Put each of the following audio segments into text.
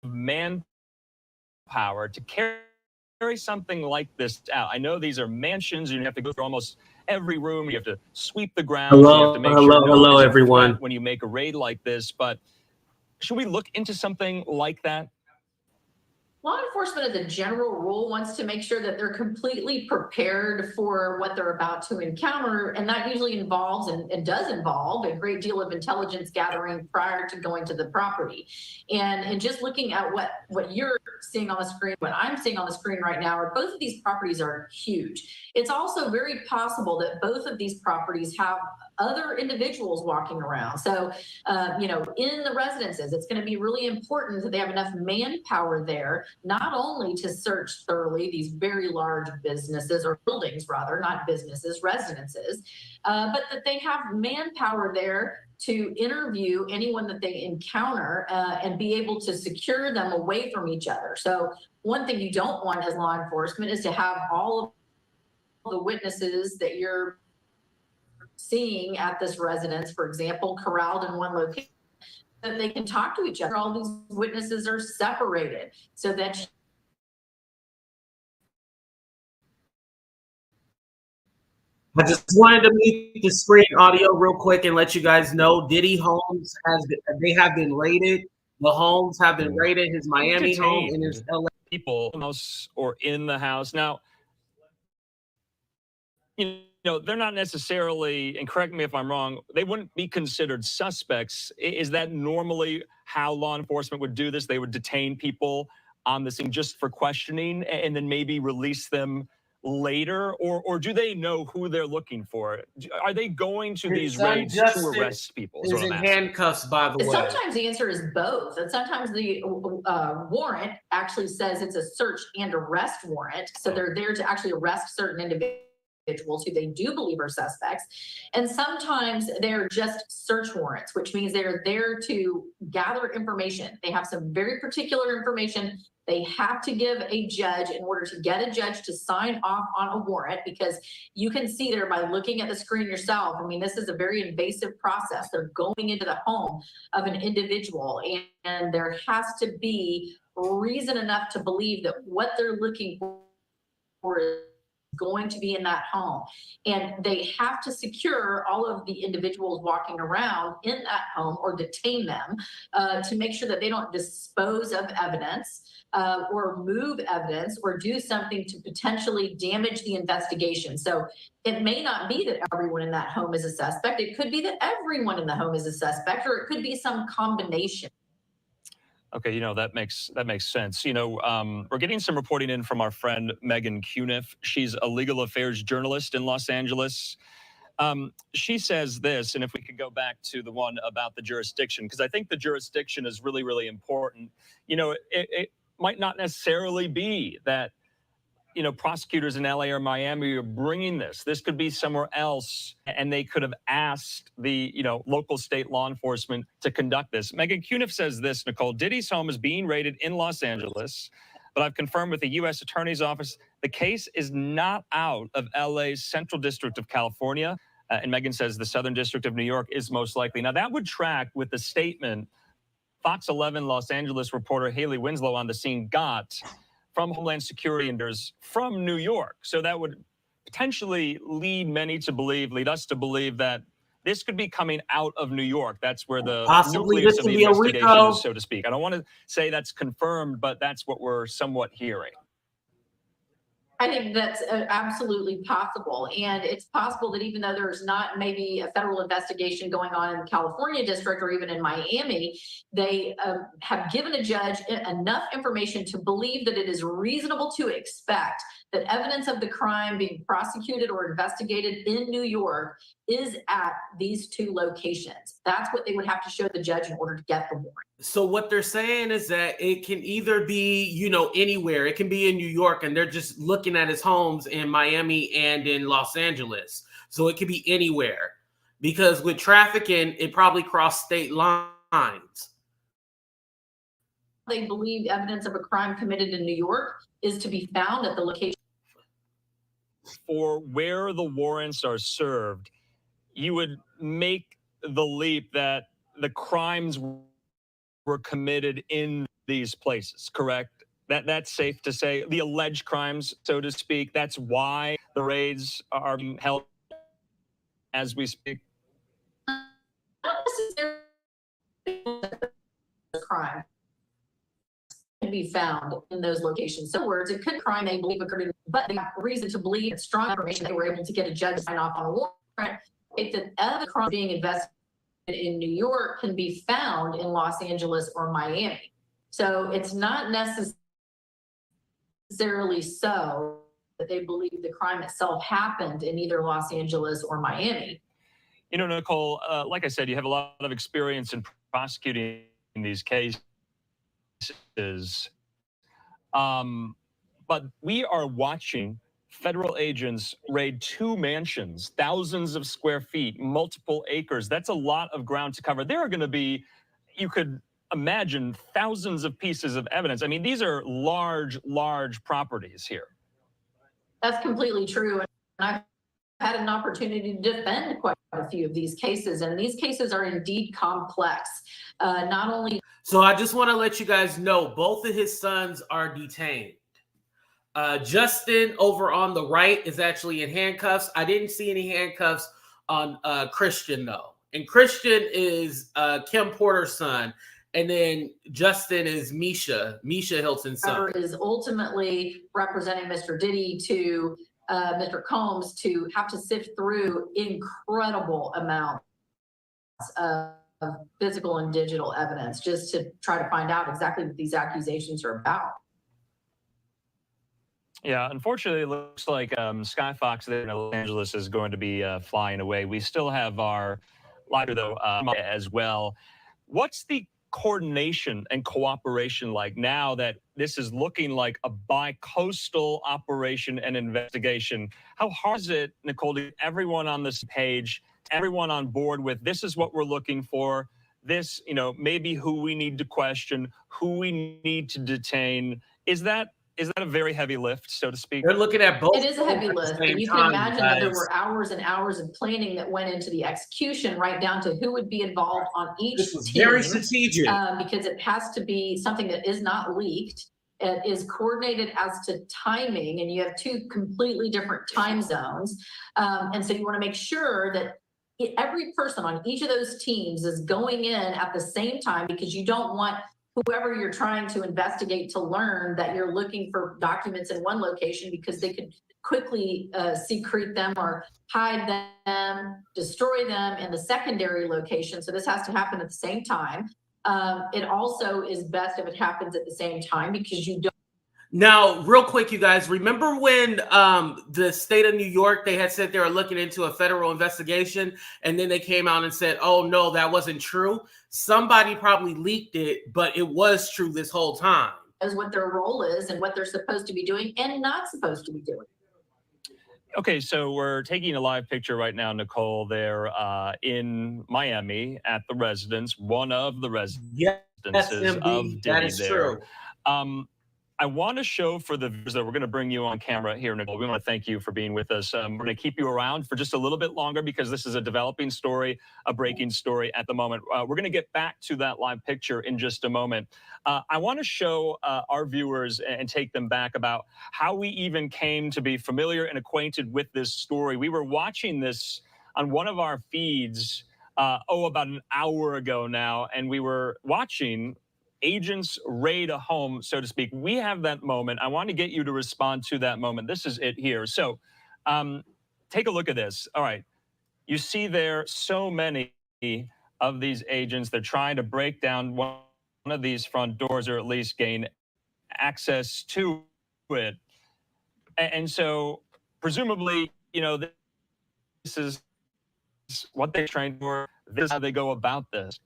manpower to carry something like this out? I know these are mansions, and you have to go through almost every room. You have to sweep the grounds. You have to make sure no one is a threat when you make a raid like this. But should we look into something like that? Law enforcement, as a general rule, wants to make sure that they're completely prepared for what they're about to encounter. And that usually involves and does involve a great deal of intelligence gathering prior to going to the property. And just looking at what you're seeing on the screen, what I'm seeing on the screen right now, are both of these properties are huge. It's also very possible that both of these properties have other individuals walking around. So, in the residences, it's going to be really important that they have enough manpower there, not only to search thoroughly these very large businesses, or buildings rather, not businesses, residences, but that they have manpower there to interview anyone that they encounter and be able to secure them away from each other. So one thing you don't want as law enforcement is to have all of the witnesses that you're seeing at this residence, for example, corralled in one location, that they can talk to each other. All these witnesses are separated so that I just wanted to mute the screen audio real quick and let you guys know Diddy homes have been raided. The homes have been raided. His Miami home and his LA people in the house or in the house. Now, they're not necessarily, and correct me if I'm wrong, they wouldn't be considered suspects. Is that normally how law enforcement would do this? They would detain people on the scene just for questioning and then maybe release them later? Or do they know who they're looking for? Are they going to these raids to arrest people? Is in handcuffs, by the way. Sometimes the answer is both. And sometimes the warrant actually says it's a search and arrest warrant. So they're there to actually arrest certain individuals who they do believe are suspects. And sometimes they're just search warrants, which means they're there to gather information. They have some very particular information they have to give a judge in order to get a judge to sign off on a warrant, because you can see there by looking at the screen yourself. I mean, this is a very invasive process. They're going into the home of an individual, and there has to be reason enough to believe that what they're looking for is going to be in that home, and they have to secure all of the individuals walking around in that home or detain them to make sure that they don't dispose of evidence or move evidence or do something to potentially damage the investigation. So it may not be that everyone in that home is a suspect. It could be that everyone in the home is a suspect, or it could be some combination. Okay, that makes sense. We're getting some reporting in from our friend Megan Cuniff. She's a legal affairs journalist in Los Angeles. She says this, and if we could go back to the one about the jurisdiction, because I think the jurisdiction is really, really important. It might not necessarily be that, prosecutors in LA or Miami are bringing this. This could be somewhere else, and they could have asked the, local state law enforcement to conduct this. Megan Cuniff says this, Nicole: Diddy's home is being raided in Los Angeles, but I've confirmed with the U.S. Attorney's Office the case is not out of LA's Central District of California. And Megan says the Southern District of New York is most likely. Now, that would track with the statement Fox 11 Los Angeles reporter Haley Winslow on the scene got from Homeland Security and from New York. So that would potentially lead us to believe that this could be coming out of New York. That's where the nucleus of the investigation is, so to speak. I don't want to say that's confirmed, but that's what we're somewhat hearing. I think that's absolutely possible. And it's possible that even though there's not maybe a federal investigation going on in the California district or even in Miami, they have given a judge enough information to believe that it is reasonable to expect that evidence of the crime being prosecuted or investigated in New York is at these two locations. That's what they would have to show the judge in order to get the warrant. So what they're saying is that it can either be, anywhere. It can be in New York, and they're just looking at his homes in Miami and in Los Angeles. So it could be anywhere, because with trafficking, it probably crossed state lines. They believe evidence of a crime committed in New York is to be found at the location. For where the warrants are served, you would make the leap that the crimes were committed in these places, correct? That's safe to say. The alleged crimes, so to speak, that's why the raids are being held as we speak. Not necessarily crime can be found in those locations. So in other words, it could crime they believe occurred, but they have reason to believe it's strong information they were able to get a judge to sign off on a warrant. If the other crime being investigated in New York can be found in Los Angeles or Miami. So it's not necessarily so that they believe the crime itself happened in either Los Angeles or Miami. You know, Nicole, like I said, you have a lot of experience in prosecuting these cases. But we are watching federal agents raid 2 mansions, thousands of square feet, multiple acres. That's a lot of ground to cover. There are going to be, you could imagine, thousands of pieces of evidence. I mean, these are large, large properties here. That's completely true. And I've had an opportunity to defend quite a few of these cases, and these cases are indeed complex. Not only. So I just want to let you guys know, both of his sons are detained. Justin over on the right is actually in handcuffs. I didn't see any handcuffs on Christian though. And Christian is Kim Porter's son. And then Justin is Misha Hilton's son. Is ultimately representing Mr. Diddy to Mr. Combs to have to sift through incredible amounts of physical and digital evidence just to try to find out exactly what these accusations are about. Yeah, unfortunately, it looks like Sky Fox there in Los Angeles is going to be flying away. We still have our lighter, though, as well. What's the coordination and cooperation like now that this is looking like a bi-coastal operation and investigation? How hard is it, Nicole, to get everyone on this page, everyone on board with this is what we're looking for, this, you know, maybe who we need to question, who we need to detain? Is that a very heavy lift, so to speak? They're looking at both. It is a heavy lift, and you can imagine that there were hours and hours of planning that went into the execution, right down to who would be involved on each This was team. very strategic. Because it has to be something that is not leaked. It is coordinated as to timing, and you have 2 completely different time zones. And so you want to make sure that every person on each of those teams is going in at the same time, because you don't want whoever you're trying to investigate to learn that you're looking for documents in one location, because they could quickly secrete them or hide them, destroy them in the secondary location. So this has to happen at the same time. It also is best if it happens at the same time, because you don't. Now, real quick, you guys, remember when the state of New York, they had said they were looking into a federal investigation, and then they came out and said, oh, no, that wasn't true? Somebody probably leaked it, but it was true this whole time. As what their role is and what they're supposed to be doing and not supposed to be doing. Okay, so we're taking a live picture right now, Nicole. They're in Miami at the residence, one of the residences MB, of Diddy. that is there. true. I want to show for the viewers that we're going to bring you on camera here, Nicole. We want to thank you for being with us. We're going to keep you around for just a little bit longer because this is a developing story, a breaking story at the moment. We're going to get back to that live picture in just a moment. I want to show our viewers and take them back about how we even came to be familiar and acquainted with this story. We were watching this on one of our feeds, about an hour ago now, and we were watching agents raid a home, so to speak. We have that moment. I want to get you to respond to that moment. This is it here. So take a look at this. All right. You see there so many of these agents. They're trying to break down one of these front doors, or at least gain access to it. And so presumably, you know, this is what they trained for. This is how they go about this.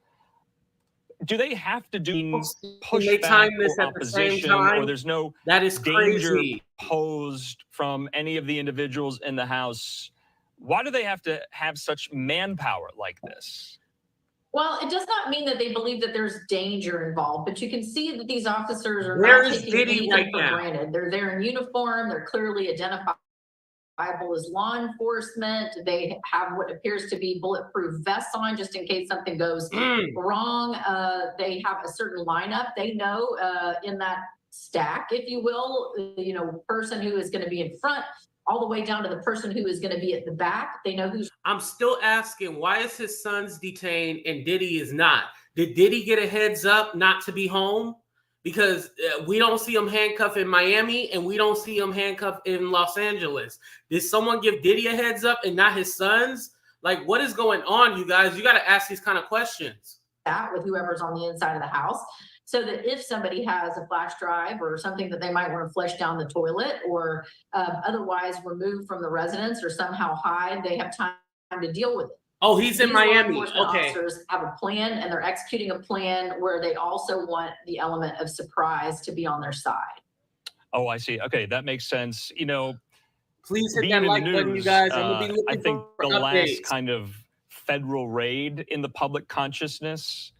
Do they have to do pushback or opposition, or there's no danger posed from any of the individuals in the house? Why do they have to have such manpower like this? Well, it does not mean that they believe that there's danger involved, but you can see that these officers are not taking anything for granted. They're there in uniform. They're clearly identified reliable as law enforcement. They have what appears to be bulletproof vests on just in case something goes wrong. They have a certain lineup. They know in that stack, if you will, person who is going to be in front all the way down to the person who is going to be at the back. They know who's. I'm still asking, why is his son's detained and Diddy is not? Did Diddy get a heads up not to be home? Because we don't see him handcuffed in Miami and we don't see him handcuffed in Los Angeles. Did someone give Diddy a heads up and not his sons? Like, what is going on, you guys? You got to ask these kind of questions. That with whoever's on the inside of the house, so that if somebody has a flash drive or something that they might want to flush down the toilet or otherwise remove from the residence or somehow hide, they have time to deal with it. Oh, he's in Miami. Okay. Officers have a plan and they're executing a plan where they also want the element of surprise to be on their side. Oh, I see. Okay, that makes sense. Please hit that like button, you guys. I'm gonna be looking I think for the updates. last kind of federal raid in the public consciousness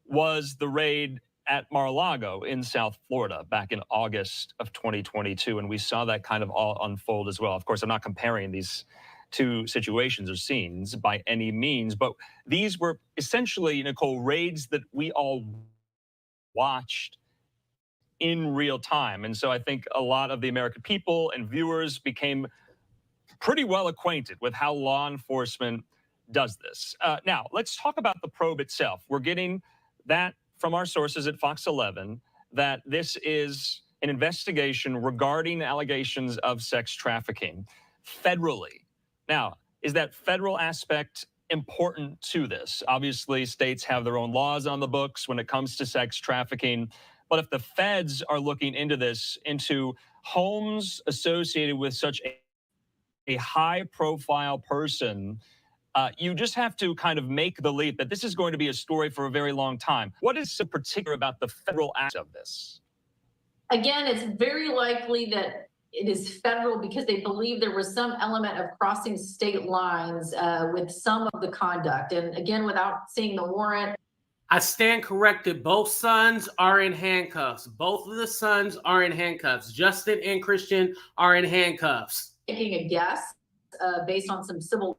was the raid at Mar-a-Lago in South Florida back in August of 2022. And we saw that kind of all unfold as well. Of course, I'm not comparing these two situations or scenes by any means, but these were essentially, Nicole, raids that we all watched in real time. And so I think a lot of the American people and viewers became pretty well acquainted with how law enforcement does this. Now, let's talk about the probe itself. We're getting that from our sources at Fox 11, that this is an investigation regarding allegations of sex trafficking federally. Now, is that federal aspect important to this? Obviously, states have their own laws on the books when it comes to sex trafficking. But if the feds are looking into this, into homes associated with such a high-profile person, you just have to kind of make the leap that this is going to be a story for a very long time. What is so particular about the federal aspect of this? Again, it's very likely that it is federal because they believe there was some element of crossing state lines with some of the conduct. And again, without seeing the warrant. I stand corrected. Both sons are in handcuffs. Both of the sons are in handcuffs. Justin and Christian are in handcuffs. Taking a guess based on some civil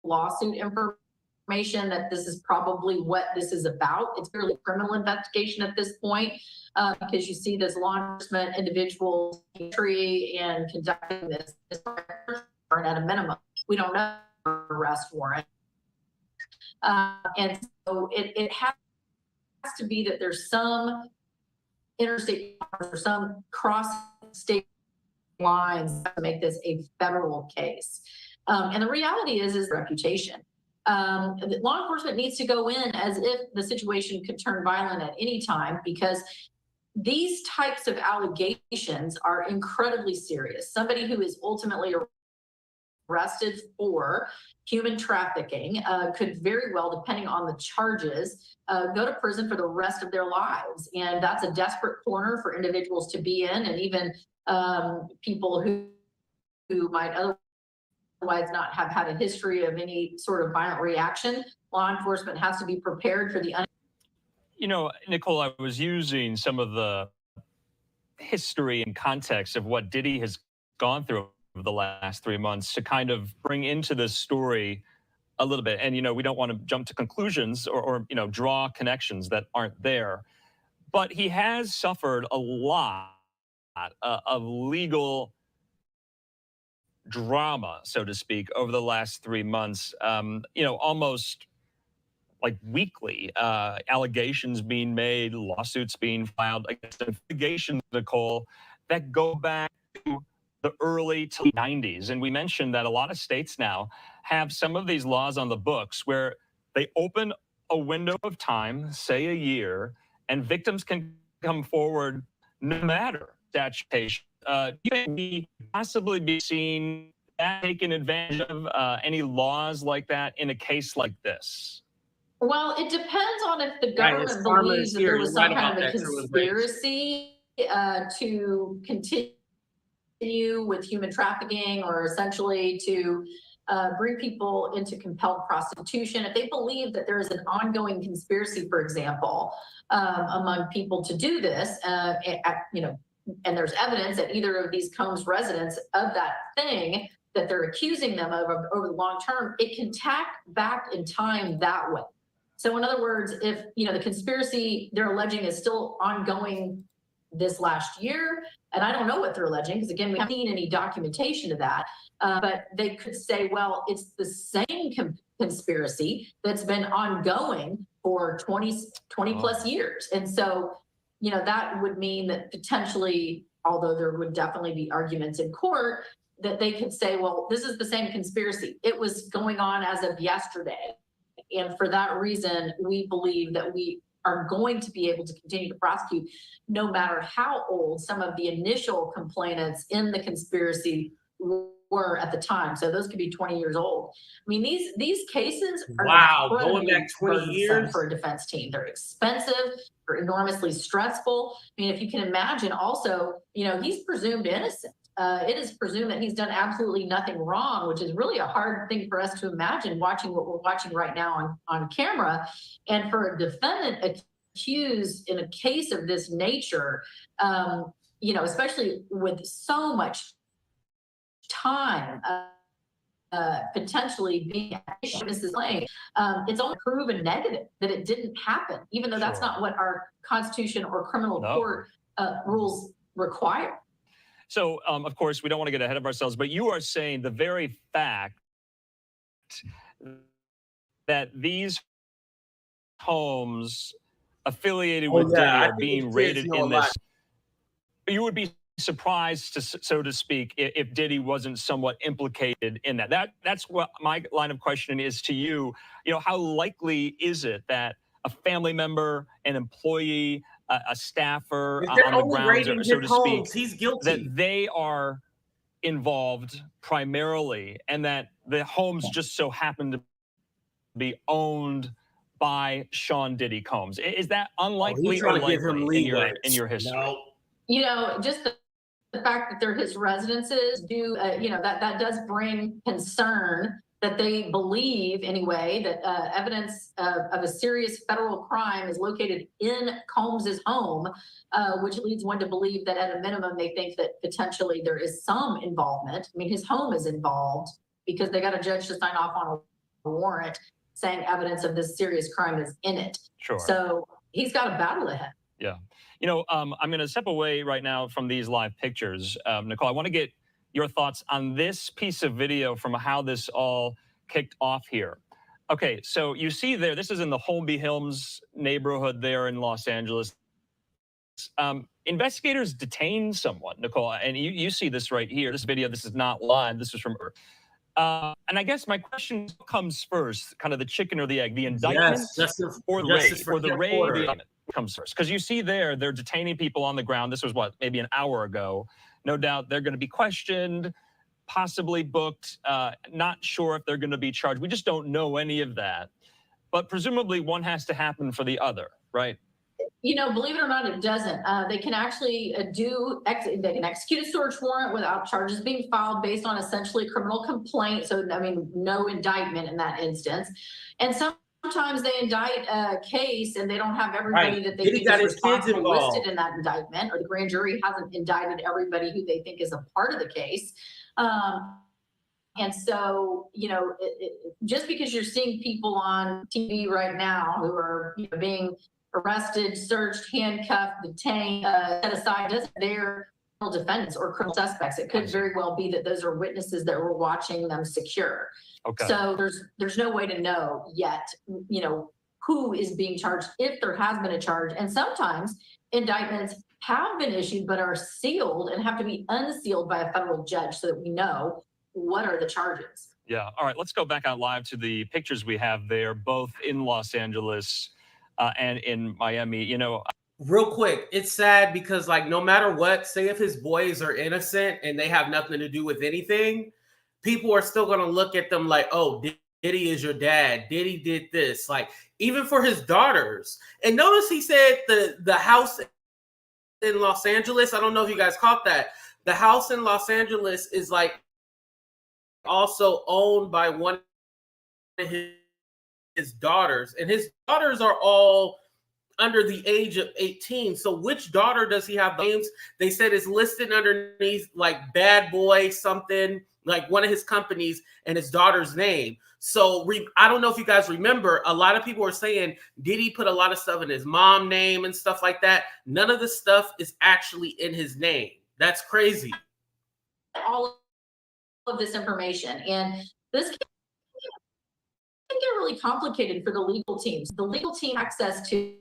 lawsuit information that this is probably what this is about. It's really a criminal investigation at this point because you see this law enforcement individuals and conducting this at a minimum. We don't know arrest warrant. And so it has to be that there's some interstate or some cross-state lines to make this a federal case. And the reality is reputation. Law enforcement needs to go in as if the situation could turn violent at any time because these types of allegations are incredibly serious. Somebody who is ultimately arrested for human trafficking could very well, depending on the charges, go to prison for the rest of their lives. And that's a desperate corner for individuals to be in, and even people who might otherwise not have had a history of any sort of violent reaction. Law enforcement has to be prepared for the Nicole, I was using some of the history and context of what Diddy has gone through over the last 3 months to kind of bring into this story a little bit. And, we don't want to jump to conclusions or draw connections that aren't there. But he has suffered a lot of legal drama, so to speak, over the last 3 months, almost like weekly, allegations being made, lawsuits being filed against investigations, Nicole, that go back to the early to 90s. And we mentioned that a lot of states now have some of these laws on the books where they open a window of time, say a year, and victims can come forward no matter statute. Do you think we possibly be seeing that taken advantage of any laws like that in a case like this? Well, it depends on if the government believes that there was some kind of a conspiracy to continue with human trafficking or essentially to bring people into compelled prostitution. If they believe that there is an ongoing conspiracy, for example, among people to do this, and there's evidence at either of these Combs residents of that thing, that they're accusing them of over the long term, it can tack back in time that way. So in other words, if the conspiracy they're alleging is still ongoing this last year, and I don't know what they're alleging, because again, we haven't seen any documentation of that, but they could say, well, it's the same conspiracy that's been ongoing for 20 plus years. And so, that would mean that potentially, although there would definitely be arguments in court, that they could say, well, this is the same conspiracy. It was going on as of yesterday. And for that reason, we believe that we are going to be able to continue to prosecute no matter how old some of the initial complainants in the conspiracy were at the time. So those could be 20 years old. I mean, these cases are going back 20 years for a defense team. They're expensive, they're enormously stressful. I mean, if you can imagine also, he's presumed innocent. It is presumed that he's done absolutely nothing wrong, which is really a hard thing for us to imagine watching what we're watching right now on camera. And for a defendant accused in a case of this nature, especially with so much time potentially being witnesses playing, it's only proven negative that it didn't happen, even though that's not what our Constitution or criminal court rules require. So, of course, we don't want to get ahead of ourselves, but you are saying the very fact that these homes affiliated with Diddy are being rated in this, you would be surprised, so to speak, if Diddy wasn't somewhat implicated in that. That's what my line of questioning is to you. How likely is it that a family member, an employee, a staffer on the grounds, so to speak, he's guilty, that they are involved primarily, and that the homes just so happen to be owned by Sean Diddy Combs? Is that unlikely or likely in your history? No. Just the fact that they're his residences that does bring concern that they believe anyway that evidence of a serious federal crime is located in Combs's home, which leads one to believe that at a minimum they think that potentially there is some involvement. I mean, his home is involved because they got a judge to sign off on a warrant saying evidence of this serious crime is in it. Sure. So he's got a battle ahead. Yeah. I'm going to step away right now from these live pictures. Nicole, I want to get your thoughts on this piece of video from how this all kicked off here. Okay, so you see there, this is in the Holmby Hills neighborhood there in Los Angeles. Investigators detained someone, Nicole, and you see this right here. This video, this is not live. This is from her. And I guess my question comes first, kind of the chicken or the egg, the indictment or the raid comes first. Because you see there, they're detaining people on the ground. This was maybe an hour ago. No doubt they're going to be questioned, possibly booked, not sure if they're going to be charged. We just don't know any of that. But presumably one has to happen for the other, right? Believe it or not, it doesn't. They can actually they can execute a search warrant without charges being filed based on essentially a criminal complaint. So, I mean, no indictment in that instance. And sometimes they indict a case and they don't have everybody that they think is responsible listed in that indictment, or the grand jury hasn't indicted everybody who they think is a part of the case. And so, just because you're seeing people on TV right now who are being arrested, searched, handcuffed, detained, set aside, doesn't they're criminal defendants or criminal suspects. It could very well be that those are witnesses that were watching them secure. Okay. So there's no way to know yet, who is being charged if there has been a charge. And sometimes indictments have been issued but are sealed and have to be unsealed by a federal judge so that we know what are the charges. Yeah. All right. Let's go back out live to the pictures we have there, both in Los Angeles and in Miami. Real quick, it's sad because, no matter what, say if his boys are innocent and they have nothing to do with anything, people are still going to look at them like, oh, Diddy is your dad. Diddy did this. Even for his daughters. And notice he said the house in Los Angeles, I don't know if you guys caught that. The house in Los Angeles is also owned by one of his daughters, and his daughters are all under the age of 18. So which daughter does he have names? They said is listed underneath bad boy something, like one of his companies and his daughter's name. So I don't know if you guys remember, a lot of people are saying Diddy put a lot of stuff in his mom name and stuff like that. None of the stuff is actually in his name. That's crazy. All of this information, and this can get really complicated for the legal teams. The legal team access to,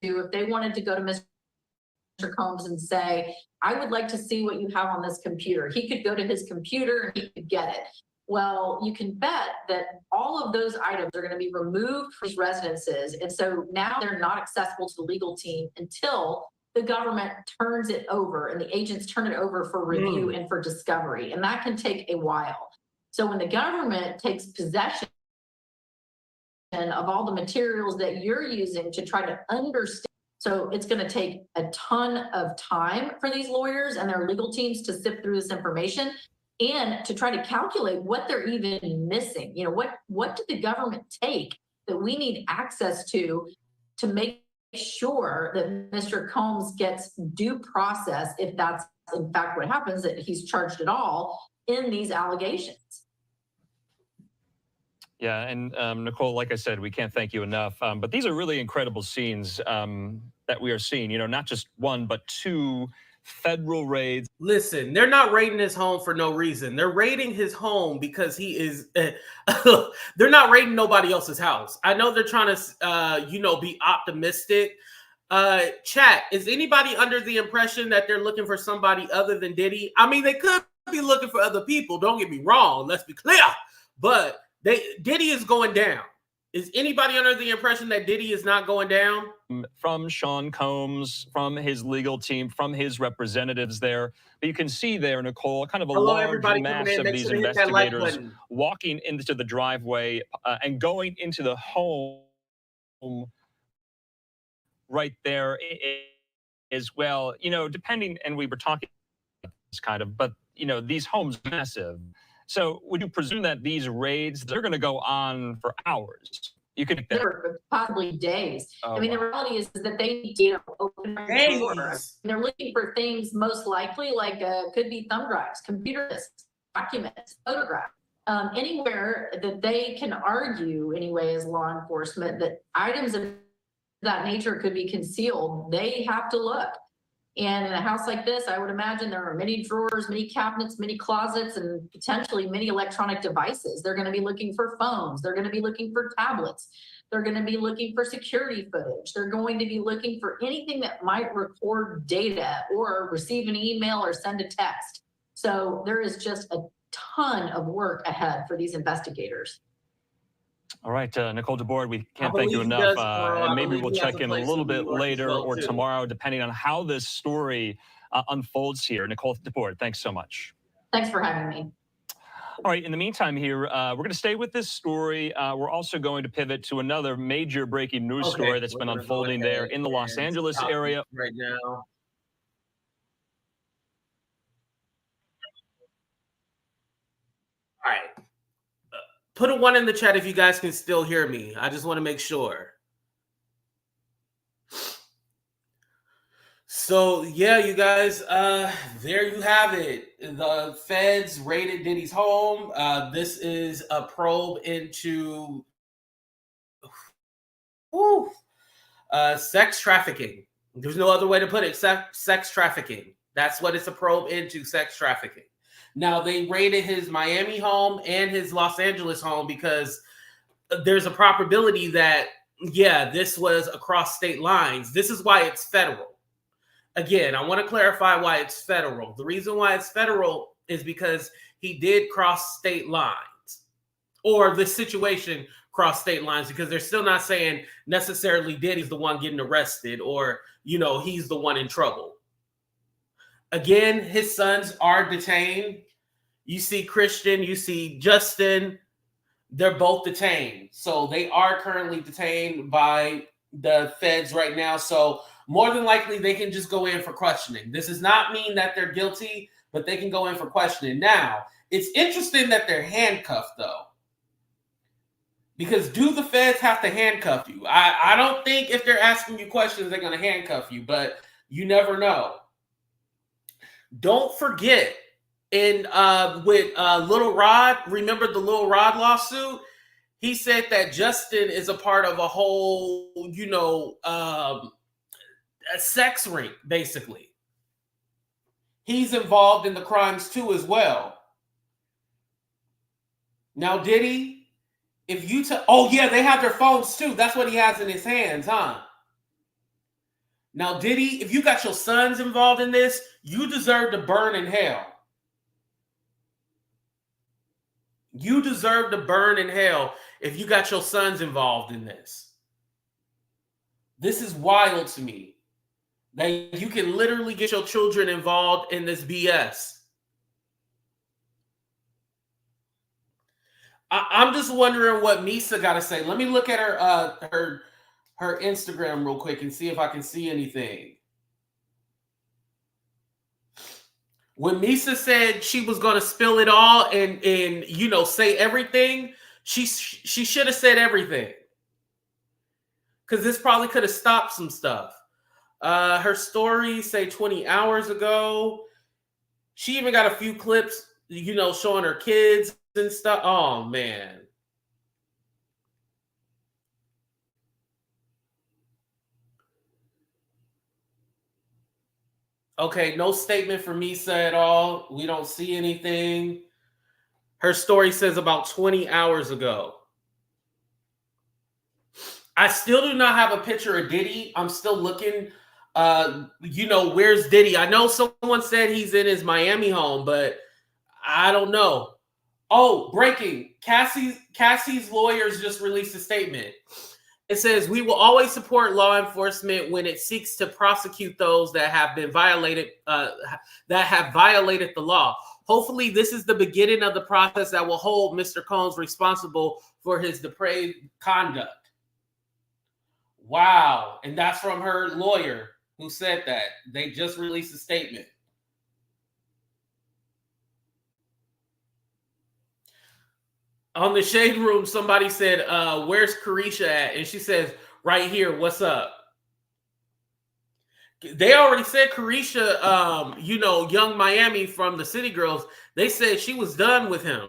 if they wanted to go to Mr. Combs and say, I would like to see what you have on this computer. He could go to his computer and he could get it. Well, you can bet that all of those items are going to be removed from his residences. And so now they're not accessible to the legal team until the government turns it over and the agents turn it over for review and for discovery. And that can take a while. So when the government takes possession of all the materials that you're using to try to understand, so it's going to take a ton of time for these lawyers and their legal teams to sift through this information and to try to calculate what they're even missing. You know, what did the government take that we need access to make sure that Mr. Combs gets due process, if that's in fact what happens, that he's charged at all in these allegations. Yeah, and Nicole, like I said, we can't thank you enough. But these are really incredible scenes that we are seeing. You know, not just one, but two federal raids. Listen, they're not raiding his home for no reason. They're raiding his home because he is. They're not raiding nobody else's house. I know they're trying to, be optimistic. Chat, is anybody under the impression that they're looking for somebody other than Diddy? I mean, they could be looking for other people. Don't get me wrong. Let's be clear. But Diddy is going down. Is anybody under the impression that Diddy is not going down? From Sean Combs, from his legal team, from his representatives there. But you can see there, Nicole, kind of a large mass of these investigators walking into the driveway and going into the home right there as well. You know, depending, and we were talking about this kind of, but, you know, these homes are massive. So would you presume that these raids, they're going to go on for hours? You could possibly days. Oh, I mean, wow. The reality is that they need to open the door. They're looking for things most likely like could be thumb drives, computer lists, documents, photographs, anywhere that they can argue anyway as law enforcement that items of that nature could be concealed. They have to look. And in a house like this, I would imagine there are many drawers, many cabinets, many closets, and potentially many electronic devices. They're going to be looking for phones. They're going to be looking for tablets. They're going to be looking for security footage. They're going to be looking for anything that might record data or receive an email or send a text. So there is just a ton of work ahead for these investigators. All right, Nicole DeBoard, we can't thank you enough. And maybe we'll check in a little bit later or tomorrow, depending on how this story unfolds here. Nicole DeBoard, thanks so much. Thanks for having me. All right, in the meantime here, we're going to stay with this story. We're also going to pivot to another major breaking news story that's been unfolding there in the Los Angeles area right now. All right. Put a 1 in the chat if you guys can still hear me. I just want to make sure. So, yeah, you guys, there you have it. The feds raided Diddy's home. This is a probe into sex trafficking. There's no other way to put it. Sex trafficking. That's what it's a probe into, sex trafficking. Now, they raided his Miami home and his Los Angeles home because there's a probability that, yeah, this was across state lines. This is why it's federal. Again, I want to clarify why it's federal. The reason why it's federal is because he did cross state lines, or the situation crossed state lines, because they're still not saying necessarily Diddy's the one getting arrested or, he's the one in trouble. Again, his sons are detained. You see Christian, you see Justin, they're both detained. So they are currently detained by the feds right now. So more than likely, they can just go in for questioning. This does not mean that they're guilty, but they can go in for questioning. Now, it's interesting that they're handcuffed, though. Because do the feds have to handcuff you? I don't think if they're asking you questions, they're going to handcuff you, but you never know. Don't forget And with Little Rod, remember the Little Rod lawsuit? He said that Justin is a part of a whole, a sex ring, basically. He's involved in the crimes too as well. Now, Diddy, if you oh yeah, they have their phones too. That's what he has in his hands, huh? Now, Diddy, if you got your sons involved in this, you deserve to burn in hell. You deserve to burn in hell if you got your sons involved in this. This is wild to me. That you can literally get your children involved in this BS. I'm just wondering what Misa got to say. Let me look at her Instagram real quick and see if I can see anything. When Misa said she was going to spill it all and say everything, she should have said everything. Because this probably could have stopped some stuff. Her story, say 20 hours ago. She even got a few clips, showing her kids and stuff. Oh, man. Okay, no statement from Misa at all. We don't see anything. Her story says about 20 hours ago. I still do not have a picture of Diddy. I'm still looking. Where's Diddy? I know someone said he's in his Miami home, but I don't know. Oh, breaking. Cassie's lawyers just released a statement. It says, we will always support law enforcement when it seeks to prosecute those that have been violated, the law. Hopefully, this is the beginning of the process that will hold Mr. Combs responsible for his depraved conduct. Wow. And that's from her lawyer who said that. They just released a statement. On the Shade Room, somebody said, where's Carisha at? And she says, right here, what's up? They already said Carisha, Young Miami from the City Girls, they said she was done with him.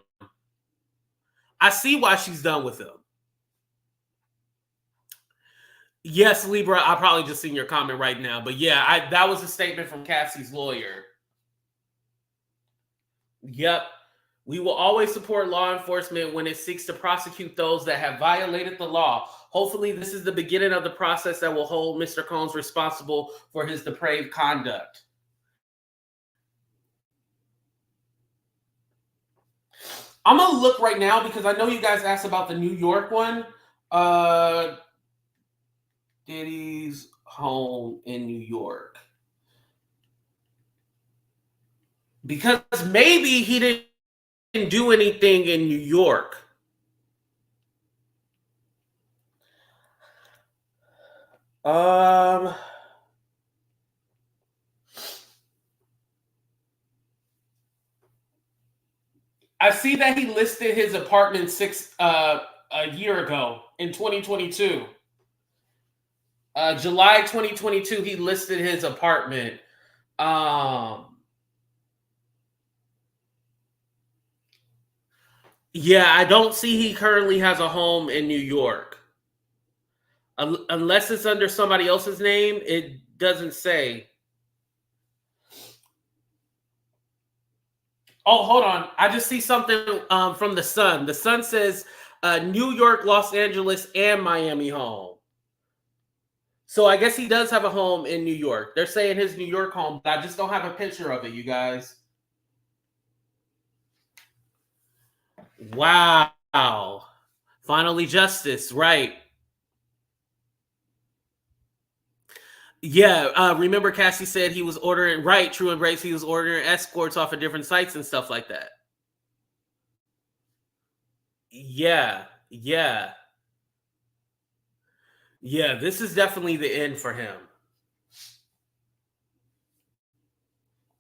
I see why she's done with him. Yes, Libra, I probably just seen your comment right now. But yeah, that was a statement from Cassie's lawyer. Yep. We will always support law enforcement when it seeks to prosecute those that have violated the law. Hopefully, this is the beginning of the process that will hold Mr. Combs responsible for his depraved conduct. I'm going to look right now because I know you guys asked about the New York one. Diddy's home in New York. Because maybe he didn't do anything in New York. I see that he listed his apartment a year ago in 2022. July 2022, he listed his apartment. Yeah, I don't see he currently has a home in New York. Unless it's under somebody else's name, it doesn't say. Oh, hold on. I just see something from the Sun. The Sun says New York, Los Angeles, and Miami home. So I guess he does have a home in New York. They're saying his New York home, but I just don't have a picture of it, you guys. Wow. Finally justice, right. Yeah, remember Cassie said he was ordering, right, True Embrace, he was ordering escorts off of different sites and stuff like that. Yeah. Yeah, this is definitely the end for him.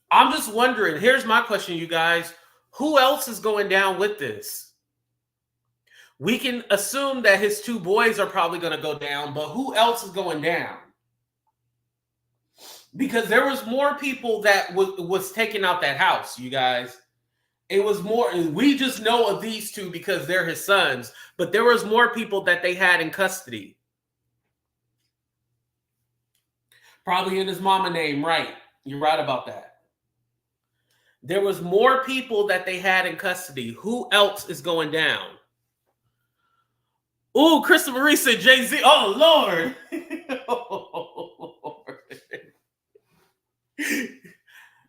I'm just wondering, here's my question, you guys. Who else is going down with this? We can assume that his two boys are probably going to go down, but who else is going down? Because there was more people that was taking out that house, you guys. It was more, we just know of these two because they're his sons, but there was more people that they had in custody. Probably in his mama name, right? You're right about that. There was more people that they had in custody. Who else is going down? Ooh, Krista Marie said Jay-Z. Oh, Lord. Oh, Lord.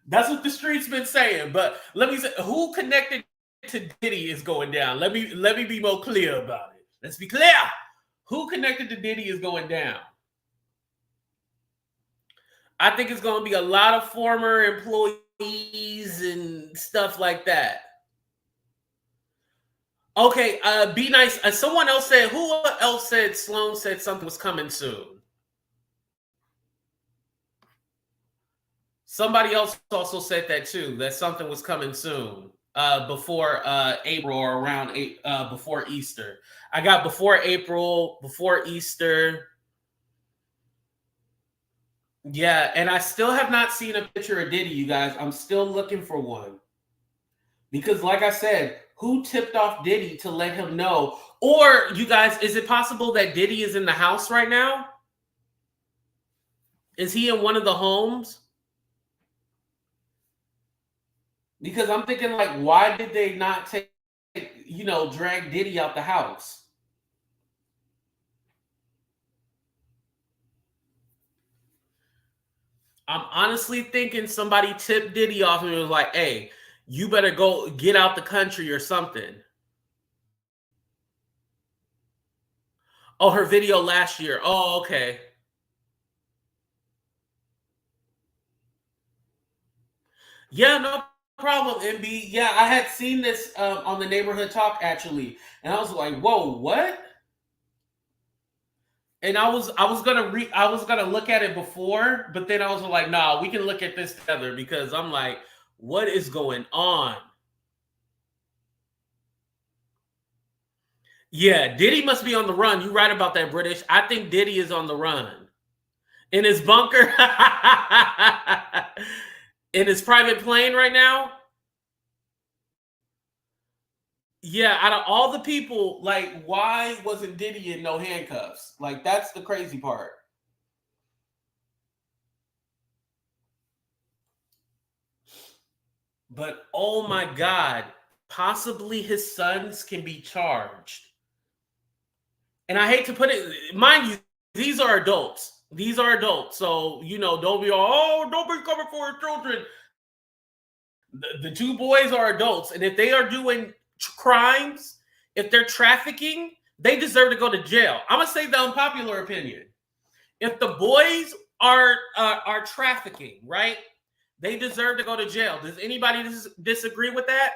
That's what the streets been saying. But let me say, who connected to Diddy is going down. Let me be more clear about it. Let's be clear. Who connected to Diddy is going down. I think it's going to be a lot of former employees and stuff like that. Okay, be nice. Someone else said, who else said Sloan said something was coming soon? Somebody else also said that too, that something was coming soon, before April or around before Easter. I got before April, before Easter. Yeah, and I still have not seen a picture of Diddy, you guys. I'm still looking for one. Because like I said, who tipped off Diddy to let him know? Or, you guys, is it possible that Diddy is in the house right now? Is he in one of the homes? Because I'm thinking, like, why did they not take, drag Diddy out the house? I'm honestly thinking somebody tipped Diddy off and was like, hey, you better go get out the country or something. Oh, her video last year. Oh, okay. Yeah, no problem, MB. Yeah, I had seen this on the Neighborhood Talk, actually. And I was like, whoa, what? And I was gonna look at it before, but then I was like, nah, we can look at this together, because I'm like, what is going on? Yeah, Diddy must be on the run. You're right about that, British. I think Diddy is on the run. In his bunker? In his private plane right now? Yeah, out of all the people, like, why wasn't Diddy in no handcuffs? Like, that's the crazy part. But, oh my God, possibly his sons can be charged. And I hate to put it, mind you, these are adults. These are adults. So, don't be all, don't be coming for your children. The two boys are adults. And if they are doing crimes, if they're trafficking, they deserve to go to jail. I'm going to say the unpopular opinion. If the boys are trafficking, right, they deserve to go to jail. Does anybody disagree with that?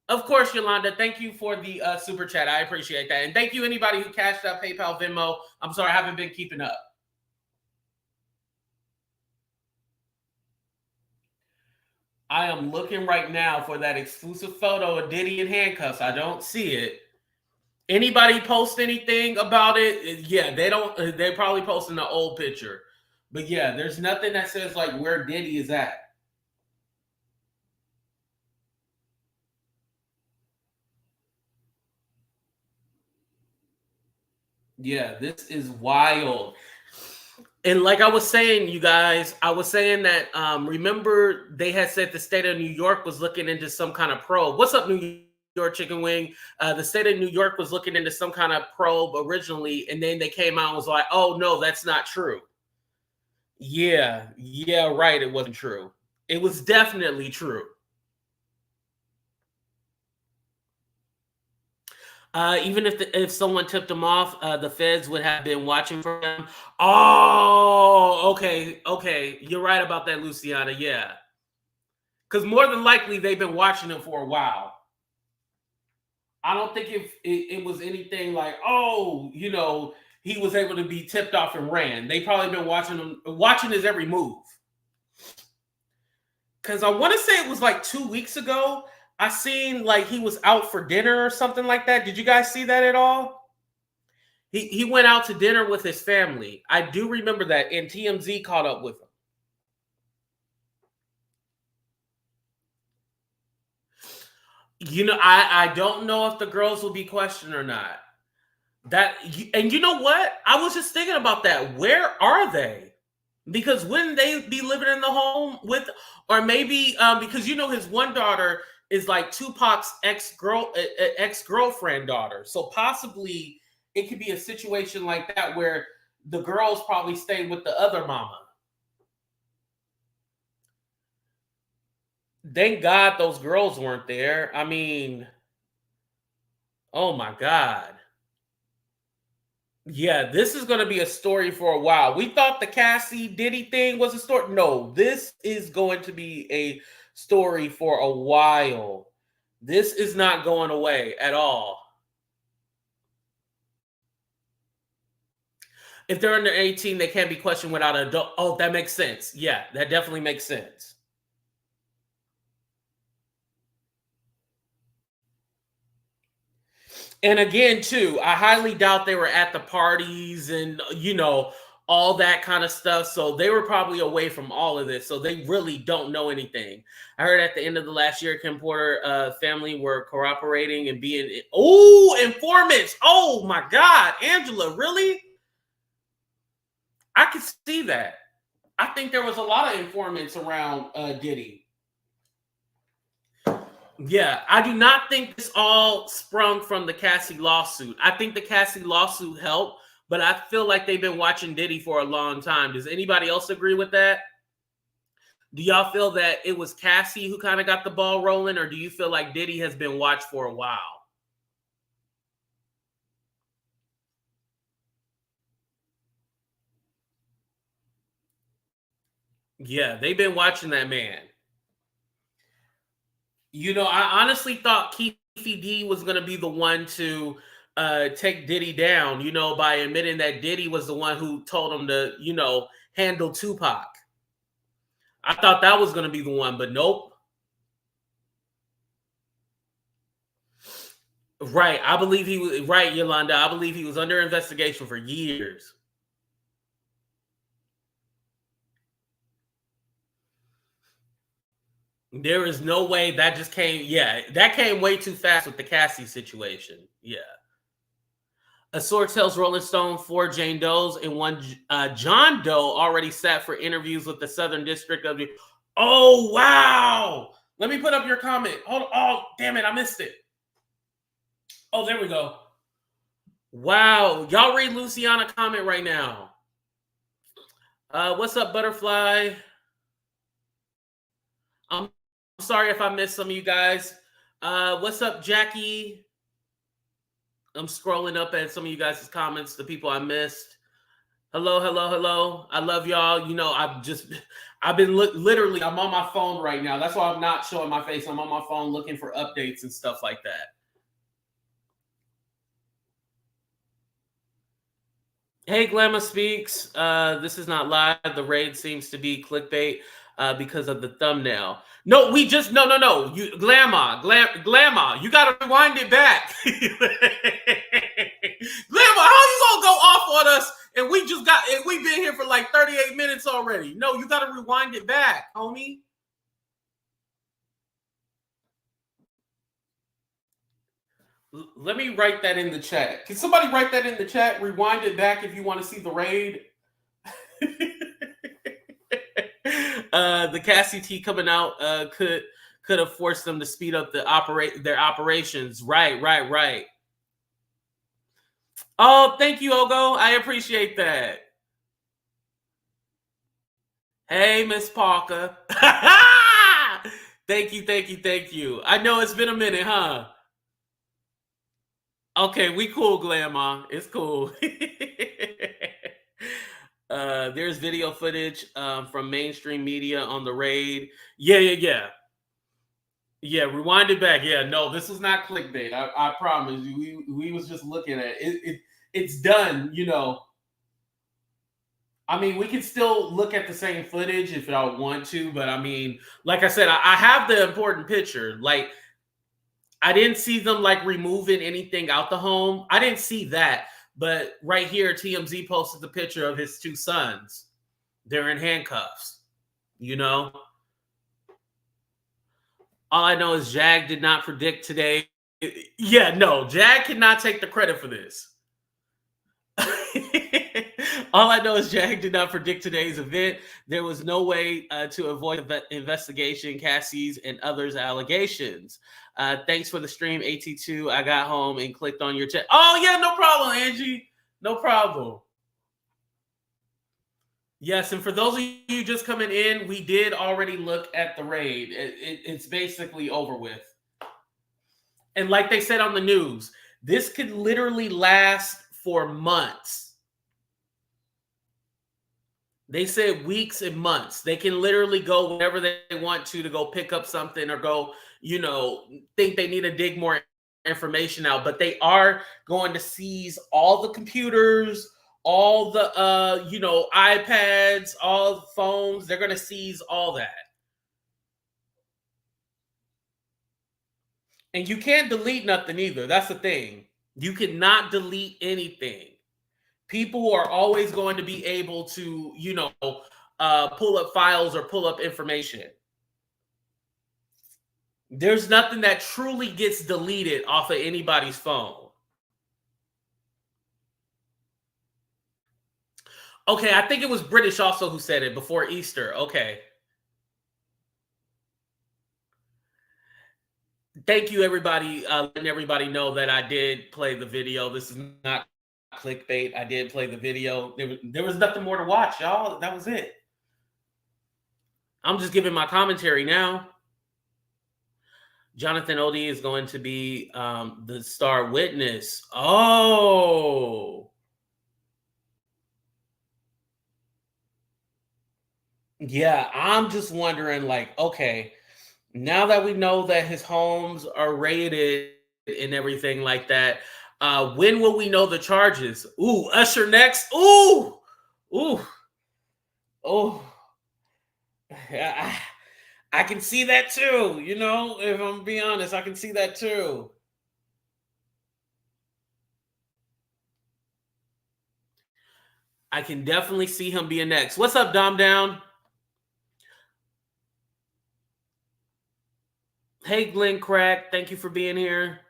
Of course, Yolanda. Thank you for the super chat. I appreciate that. And thank you, anybody who cashed out PayPal, Venmo. I'm sorry, I haven't been keeping up. I am looking right now for that exclusive photo of Diddy in handcuffs. I don't see it. Anybody post anything about it? Yeah, they don't. They're probably posting the old picture. But yeah, there's nothing that says like where Diddy is at. Yeah, this is wild. And like I was saying, you guys, I was saying that, remember they had said the state of New York was looking into some kind of probe. What's up, New York Chicken Wing? The state of New York was looking into some kind of probe originally, and then they came out and was like, oh, no, that's not true. Yeah, right. It wasn't true. It was definitely true. Even if someone tipped them off, the feds would have been watching for them. Oh, okay. You're right about that, Luciana. Yeah. Because more than likely, they've been watching them for a while. I don't think if it was anything like, oh, he was able to be tipped off and ran. They probably been watching his every move. Because I want to say it was like 2 weeks ago, I seen like he was out for dinner or something like that. Did you guys see that at all? He went out to dinner with his family. I do remember that, and TMZ caught up with him. You know, I don't know if the girls will be questioned or not. And you know what? I was just thinking about that. Where are they? Because wouldn't they be living in the home with, or maybe because you know his one daughter is like Tupac's ex-girlfriend daughter, so possibly it could be a situation like that where the girls probably stayed with the other mama. Thank God those girls weren't there. I mean, oh my God. Yeah, this is going to be a story for a while. We thought the Cassie Diddy thing was a story. No, this is going to be a story for a while. This is not going away at all. If they're under 18, they can't be questioned without an adult. Oh, that makes sense. Yeah, that definitely makes sense. And again, too, I highly doubt they were at the parties and, you know, all that kind of stuff. So they were probably away from all of this. So they really don't know anything. I heard at the end of the last year, Kim Porter family were cooperating and being, informants. Oh my God, Angela, really? I could see that. I think there was a lot of informants around Diddy. Yeah, I do not think this all sprung from the Cassie lawsuit. I think the Cassie lawsuit helped, but I feel like they've been watching Diddy for a long time. Does anybody else agree with that? Do y'all feel that it was Cassie who kind of got the ball rolling, or do you feel like Diddy has been watched for a while? Yeah, they've been watching that man. You know, I honestly thought Keefe D was going to be the one to take Diddy down, you know, by admitting that Diddy was the one who told him to, you know, handle Tupac. I thought that was going to be the one, but nope. Right. I believe he was right, Yolanda. I believe he was under investigation for years. There is no way that just came. Yeah, that came way too fast with the Cassie situation. Yeah. A source tells Rolling Stone 4 Jane Does and one John Doe already sat for interviews with the Southern District of the. Oh, wow. Let me put up your comment. Hold on. Oh, damn it. I missed it. Oh, there we go. Wow. Y'all read Luciana comment right now. What's up, Butterfly? I'm sorry if I missed some of you guys. What's up, Jackie? I'm scrolling up at some of you guys' comments, the people I missed. Hello, hello, hello. I love y'all. You know, I've been literally, I'm on my phone right now. That's why I'm not showing my face. I'm on my phone looking for updates and stuff like that. Hey, Glamour Speaks. This is not live. The raid seems to be clickbait because of the thumbnail. No, we just no. You Glamour, you gotta rewind it back. Glamour, how you gonna go off on us? And we've been here for like 38 minutes already. No, you gotta rewind it back, homie. Let me write that in the chat. Can somebody write that in the chat? Rewind it back if you want to see the raid. The Cassie T coming out could have forced them to speed up their operations. Right. Oh, thank you, Ogo. I appreciate that. Hey, Miss Parker. Thank you. I know it's been a minute, huh? Okay, we cool, Glamour. It's cool. There's video footage from mainstream media on the raid. Yeah, rewind it back. Yeah, no, this is not clickbait. I promise you. We was just looking at it. It's done, you know. I mean, we could still look at the same footage if y'all want to, but I mean, like I said, I have the important picture. Like, I didn't see them like removing anything out the home. I didn't see that. But right here, TMZ posted the picture of his two sons. They're in handcuffs, you know? All I know is Jag did not predict today. Yeah, no, Jag cannot take the credit for this. All I know is Jag did not predict today's event. There was no way to avoid the investigation, Cassie's, and others' allegations. Thanks for the stream, AT2. I got home and clicked on your chat. Oh, yeah, no problem, Angie. No problem. Yes, and for those of you just coming in, we did already look at the raid. It's basically over with. And like they said on the news, this could literally last for months. They said weeks and months. They can literally go whenever they want to go pick up something or go, think they need to dig more information out. But they are going to seize all the computers, all the, iPads, all the phones. They're going to seize all that. And you can't delete nothing either. That's the thing. You cannot delete anything. People are always going to be able to, pull up files or pull up information. There's nothing that truly gets deleted off of anybody's phone. Okay, I think it was British also who said it before Easter. Okay. Thank you, everybody. Letting everybody know that I did play the video. This is not clickbait. I did play the video. There was nothing more to watch, y'all. That was it. I'm just giving my commentary now. Jonathan Odie is going to be the star witness. Oh. Yeah, I'm just wondering, okay, now that we know that his homes are raided and everything like that, when will we know the charges? Ooh, Usher next. Ooh. I can see that too. If I'm being honest, I can see that too. I can definitely see him being next. What's up, Dom Down? Hey, Glenn Crack. Thank you for being here.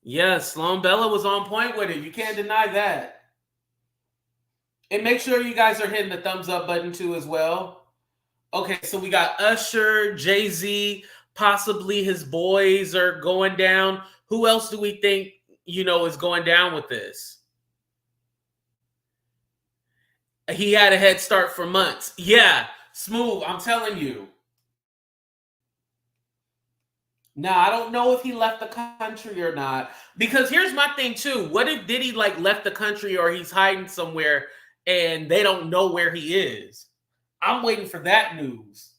Yes, Sloan Bella was on point with it. You can't deny that. And make sure you guys are hitting the thumbs up button too as well. Okay, so we got Usher, Jay-Z, possibly his boys are going down. Who else do we think, is going down with this? He had a head start for months. Yeah, Smooth, I'm telling you. Now, I don't know if he left the country or not. Because here's my thing, too. What if Diddy, left the country or he's hiding somewhere and they don't know where he is? I'm waiting for that news.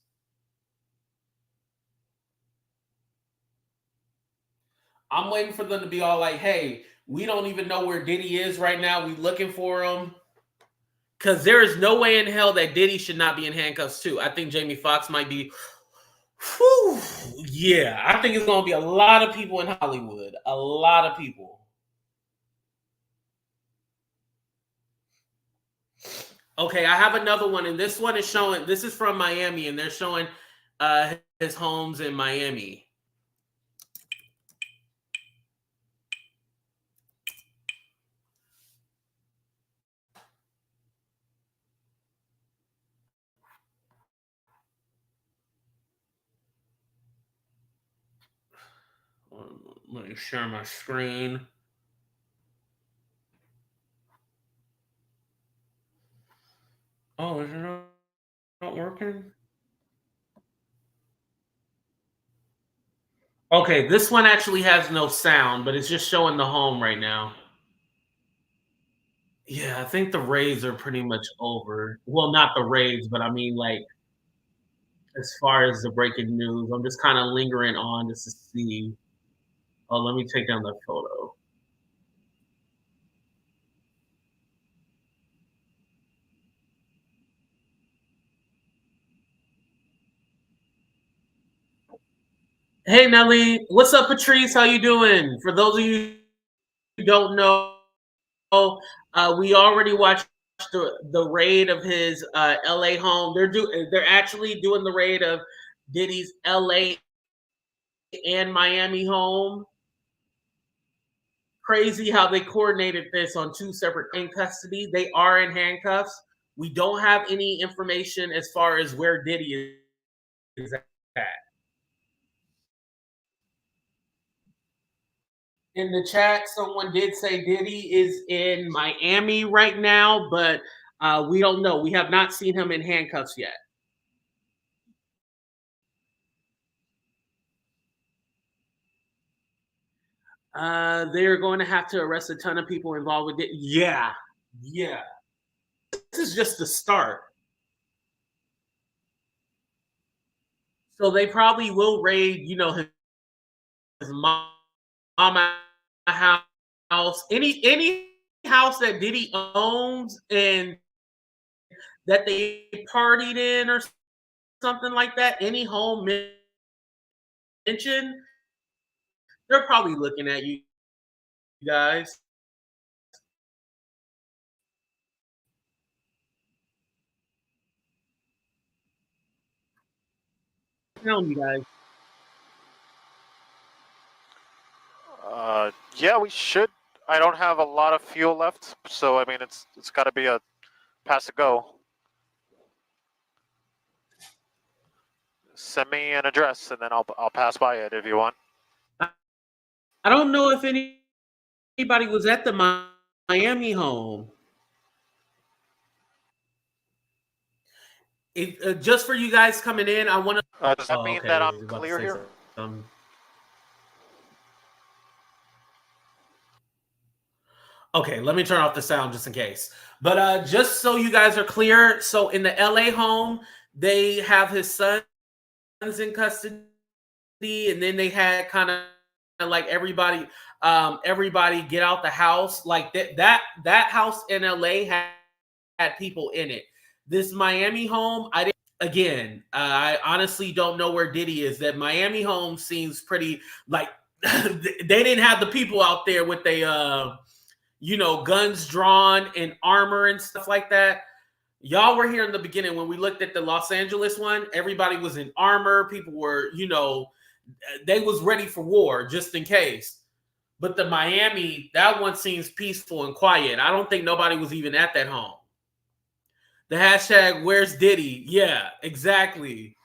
I'm waiting for them to be all like, hey, we don't even know where Diddy is right now. We looking for him. Because there is no way in hell that Diddy should not be in handcuffs, too. I think Jamie Foxx might be... Whew, yeah, I think it's going to be a lot of people in Hollywood. A lot of people. Okay, I have another one, and this one is showing, this is from Miami, and they're showing his homes in Miami. Let me share my screen. Oh, is it not working? Okay, this one actually has no sound, but it's just showing the home right now. Yeah, I think the raids are pretty much over. Well, not the raids, but I mean, as far as the breaking news, I'm just kind of lingering on just to see. Oh, let me take down the photo. Hey, Nelly. What's up, Patrice? How you doing? For those of you who don't know, we already watched the raid of his LA home. They're actually doing the raid of Diddy's LA and Miami home. Crazy how they coordinated this on two separate in custody. They are in handcuffs. We don't have any information as far as where Diddy is at. In the chat, someone did say Diddy is in Miami right now, but we don't know. We have not seen him in handcuffs yet. They're going to have to arrest a ton of people involved with it. Yeah. This is just the start. So they probably will raid, his mama house, any house that Diddy owns and that they partied in or something like that. Any home mentioned, they're probably looking at you guys. Tell you guys. Yeah, we should. I don't have a lot of fuel left, so I mean, it's got to be a pass to go. Send me an address, and then I'll pass by it if you want. I don't know if anybody was at the Miami home. Just for you guys coming in, I want to. Does that mean that I'm clear here? Okay, let me turn off the sound just in case. But just so you guys are clear, so in the LA home, they have his sons in custody, and then they had kind of like everybody get out the house. Like that house in LA had people in it. This Miami home, I honestly don't know where Diddy is. That Miami home seems pretty like they didn't have the people out there with guns drawn and armor and stuff like that. Y'all were here in the beginning when we looked at the Los Angeles one. Everybody was in armor. People were, they was ready for war just in case. But the Miami, that one seems peaceful and quiet. I don't think nobody was even at that home. The hashtag, where's Diddy? Yeah, exactly.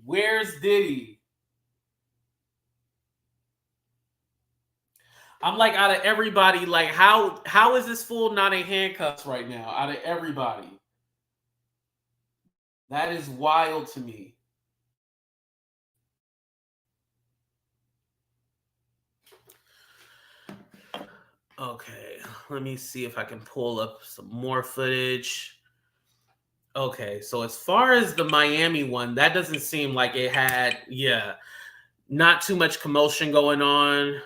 Where's Diddy? I'm like, out of everybody, like, how is this fool not in handcuffs right now? Out of everybody. That is wild to me. Okay, let me see if I can pull up some more footage. Okay, so as far as the Miami one, that doesn't seem like it had, not too much commotion going on.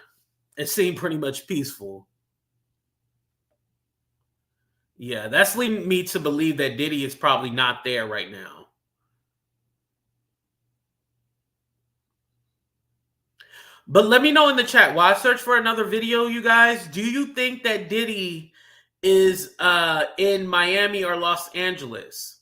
It seemed pretty much peaceful. Yeah, that's leading me to believe that Diddy is probably not there right now. But let me know in the chat, while I search for another video, you guys, do you think that Diddy is in Miami or Los Angeles?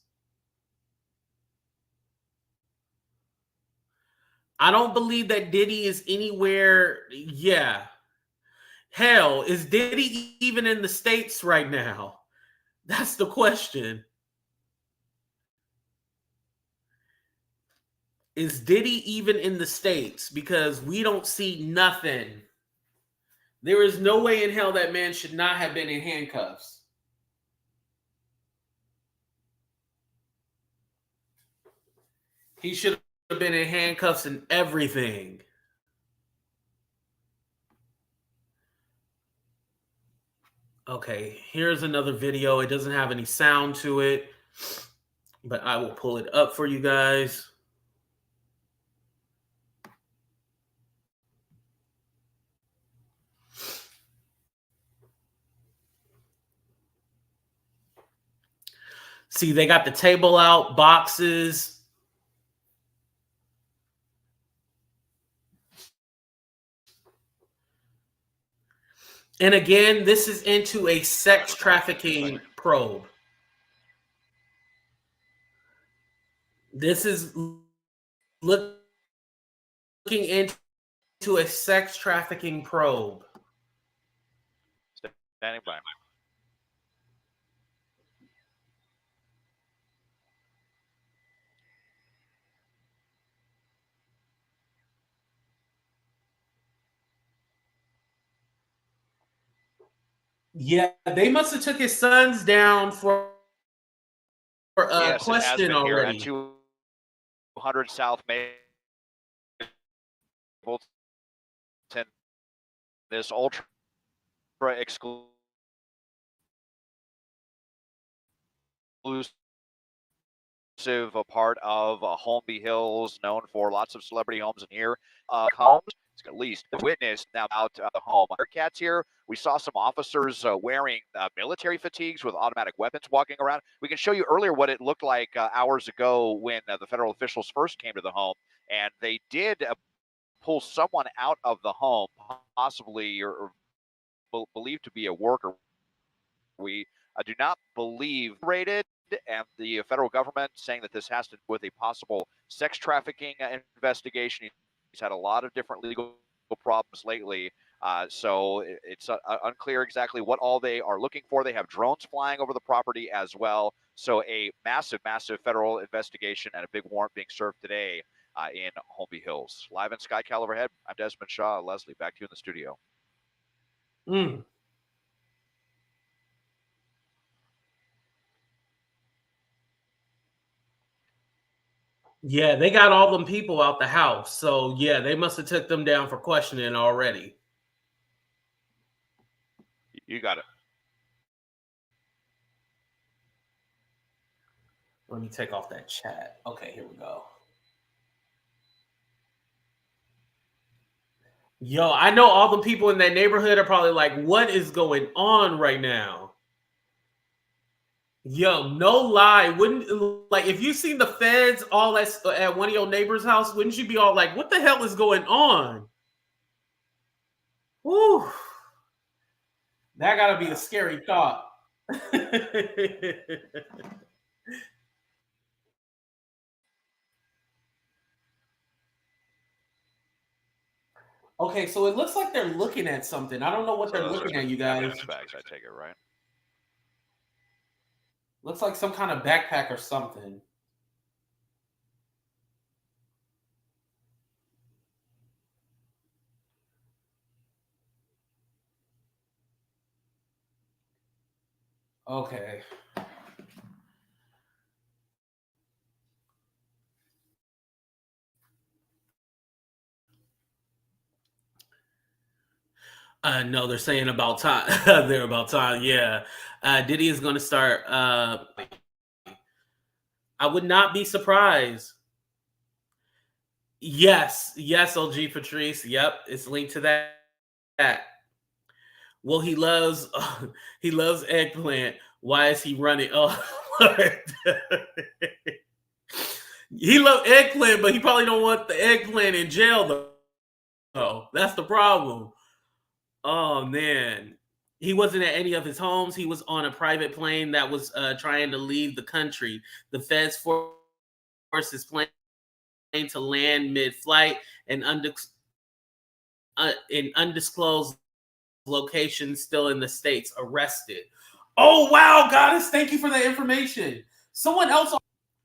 I don't believe that Diddy is anywhere. Yeah. Hell, is Diddy even in the States right now? That's the question. Is Diddy even in the States? Because we don't see nothing. There is no way in hell that man should not have been in handcuffs. He should have been in handcuffs and everything. Okay, here's another video. It doesn't have any sound to it, but I will pull it up for you guys. See, they got the table out, boxes. And again, this is into a sex trafficking probe. This is looking into into a sex trafficking probe. Standing by. Yeah, they must have took his sons down for a Yes, it has question been here already. at 200 South Maple. This ultra exclusive a part of Holmby Hills, known for lots of celebrity homes in here. Homes, it's at least the witness now out the home. Cats here. We saw some officers wearing military fatigues with automatic weapons walking around. We can show you earlier what it looked like hours ago when the federal officials first came to the home, and they did pull someone out of the home, possibly or believed to be a worker. We do not believe rated, and the federal government saying that this has to do with a possible sex trafficking investigation. He's had a lot of different legal problems lately, so it's unclear exactly what all they are looking for. They have drones flying over the property as well, so a massive, massive federal investigation and a big warrant being served today in Holmby Hills. Live in SkyCal overhead, I'm Desmond Shaw. Leslie, back to you in the studio. Yeah, they got all them people out the house. So yeah, they must have took them down for questioning already. You got it. Let me take off that chat. Okay, here we go. Yo, I know all the people in that neighborhood are probably like, what is going on right now? Yo, no lie. Wouldn't, like, if you seen the feds all at one of your neighbor's house, wouldn't you be all like, what the hell is going on? Whew. That gotta be a scary thought. Okay, so it looks like they're looking at something. I don't know what they're looking at, you guys. Bags, I take it, right? Looks like some kind of backpack or something. Okay. No, they're saying about time. They're about time. Yeah. Diddy is going to start. I would not be surprised. Yes. Yes, OG Patrice. Yep. It's linked to that. Well, he loves eggplant. Why is he running? Oh, he loves eggplant, but he probably don't want the eggplant in jail though. Oh, that's the problem. Oh man, he wasn't at any of his homes. He was on a private plane that was trying to leave the country. The feds forced his plane to land mid-flight and in undisclosed locations still in the States, arrested. Oh wow, Goddess, thank you for that information. Someone else,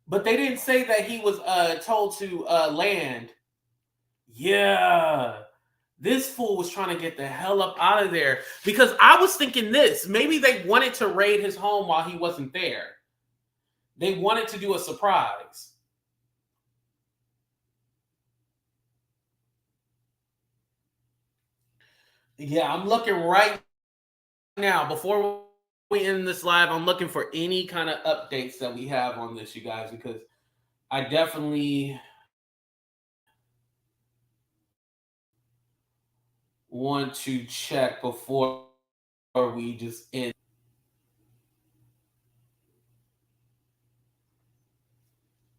but they didn't say that he was told to land. Yeah. This fool was trying to get the hell up out of there because I was thinking this. Maybe they wanted to raid his home while he wasn't there. They wanted to do a surprise. Yeah, I'm looking right now. Before we end this live, I'm looking for any kind of updates that we have on this, you guys, because I definitely want to check before we just end.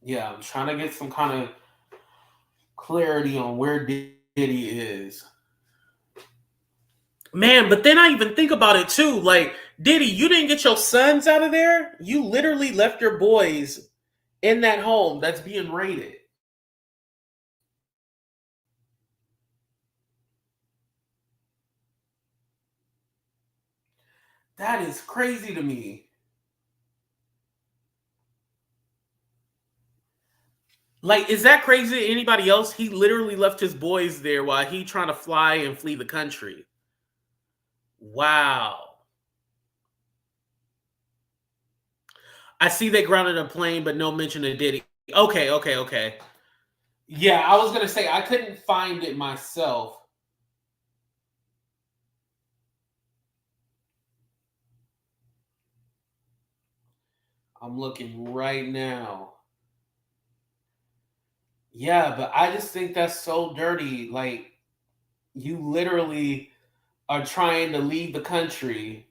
Yeah, I'm trying to get some kind of clarity on where Diddy is. Man, but then I even think about it too. Like, Diddy, you didn't get your sons out of there. You literally left your boys in that home that's being raided. That is crazy to me. Like, is that crazy to anybody else? He literally left his boys there while he trying to fly and flee the country. Wow. I see they grounded a plane, but no mention of Diddy. Okay. Yeah, I was gonna say I couldn't find it myself. I'm looking right now. Yeah, but I just think that's so dirty. Like, you literally are trying to leave the country,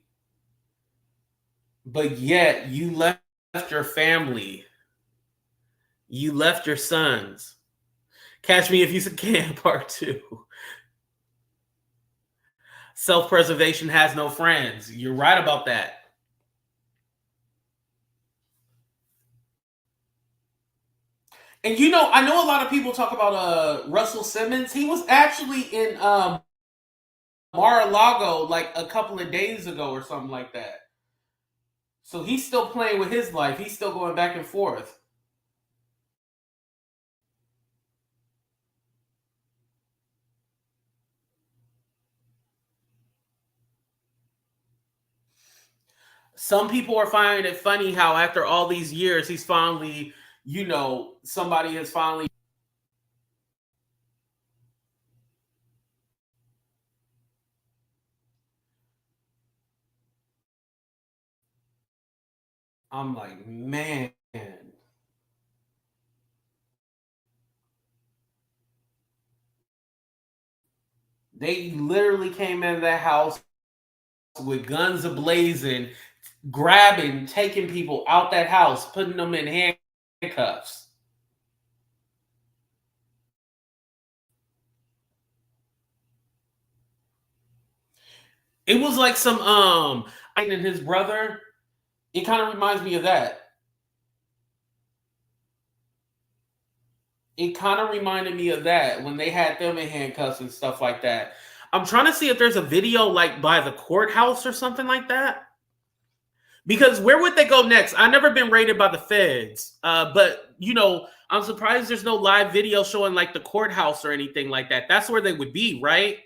but yet you left your family. You left your sons. Catch Me If You Can, part 2. Self-preservation has no friends. You're right about that. And you know, I know a lot of people talk about Russell Simmons. He was actually in Mar-a-Lago like a couple of days ago or something like that. So he's still playing with his life. He's still going back and forth. Some people are finding it funny how after all these years, he's finally, you know, somebody has finally. I'm like, man. They literally came in that house with guns ablazing, grabbing, taking people out that house, putting them in handcuffs. It was like some and his brother. It kind of reminds me of that. It kind of reminded me of that when they had them in handcuffs and stuff like that. I'm trying to see if there's a video like by the courthouse or something like that. Because where would they go next? I've never been raided by the feds. But, you know, I'm surprised there's no live video showing like the courthouse or anything like that. That's where they would be, right?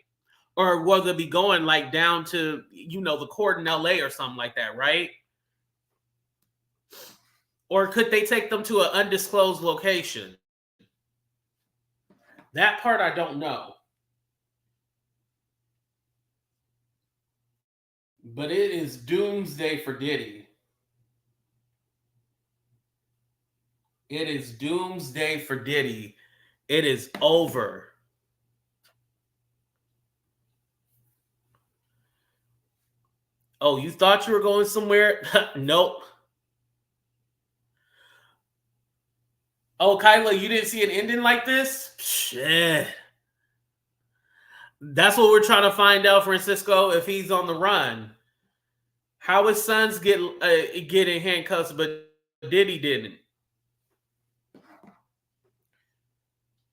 Or will they be going like down to, you know, the court in LA or something like that, right? Or could they take them to an undisclosed location? That part I don't know. But it is doomsday for Diddy. It is doomsday for Diddy. It is over. Oh, you thought you were going somewhere? Nope. Oh, Kyla, you didn't see an ending like this? Shit. That's what we're trying to find out, Francisco, if he's on the run. How his sons get in handcuffs, but Diddy didn't.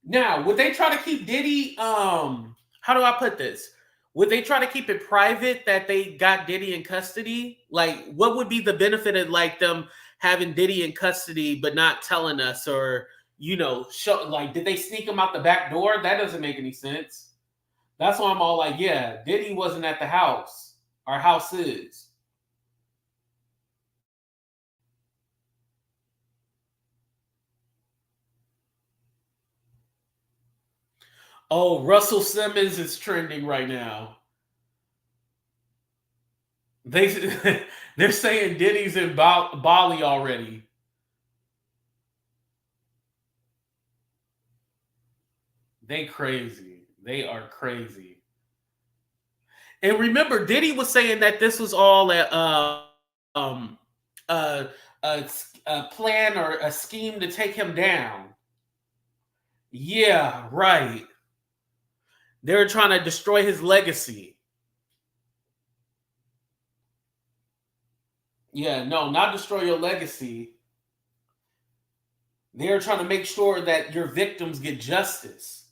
Now, would they try to keep Diddy? How do I put this? Would they try to keep it private that they got Diddy in custody? Like, what would be the benefit of like them having Diddy in custody but not telling us, or you know, show like did they sneak him out the back door? That doesn't make any sense. That's why I'm all like, yeah, Diddy wasn't at the house. Our house is. Oh, Russell Simmons is trending right now. They're saying Diddy's in Bali already. They crazy. They are crazy. And remember, Diddy was saying that this was all a plan or a scheme to take him down. Yeah, right. They're trying to destroy his legacy. Yeah, no, not destroy your legacy. They're trying to make sure that your victims get justice.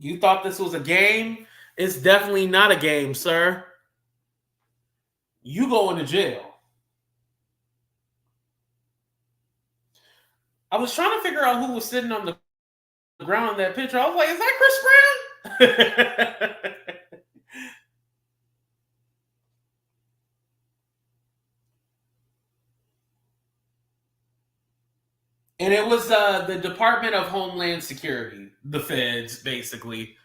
You thought this was a game? It's definitely not a game, sir. You going to jail. I was trying to figure out who was sitting on the ground in that picture. I was like, is that Chris Brown? And it was the Department of Homeland Security, the feds, basically.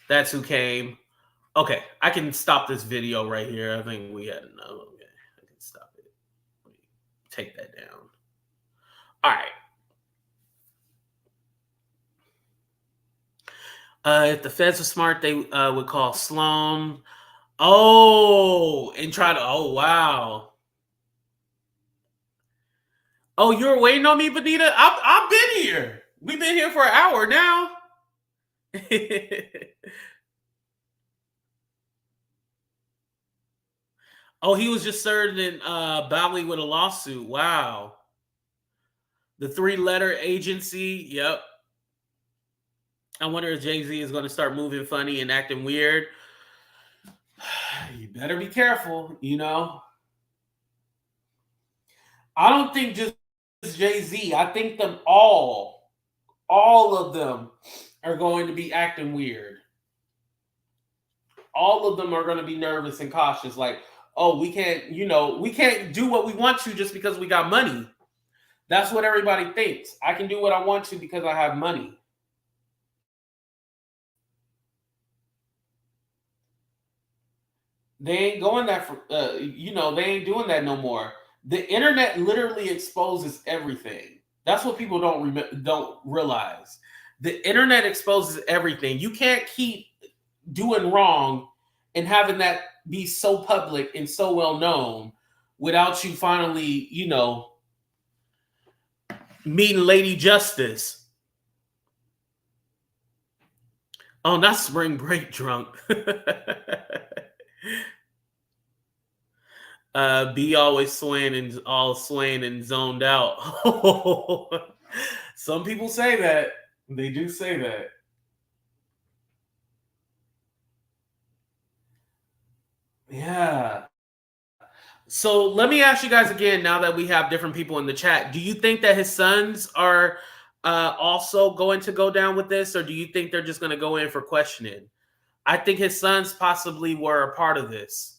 That's who came. Okay, I can stop this video right here. I think we had enough. Okay, I can stop it. Let me take that down. All right. If the feds were smart, they would call Sloan. Oh, and try to. Oh, wow. Oh, you were waiting on me, Benita? I've been here. We've been here for an hour now. Oh, he was just served in Bali with a lawsuit. Wow. The 3-letter agency. Yep. I wonder if Jay-Z is going to start moving funny and acting weird. You better be careful, you know. I don't think just Jay-Z. I think them all of them are going to be acting weird. All of them are going to be nervous and cautious. Like, oh, we can't do what we want to just because we got money. That's what everybody thinks. I can do what I want to because I have money. They ain't going that for, they ain't doing that no more. The internet literally exposes everything. That's what people don't realize. The internet exposes everything. You can't keep doing wrong and having that be so public and so well known without you finally, meeting Lady Justice. Oh, not spring break drunk. Be always swaying and zoned out. Some people say that. They do say that. Yeah. So let me ask you guys again, now that we have different people in the chat, do you think that his sons are also going to go down with this, or do you think they're just going to go in for questioning? I think his sons possibly were a part of this.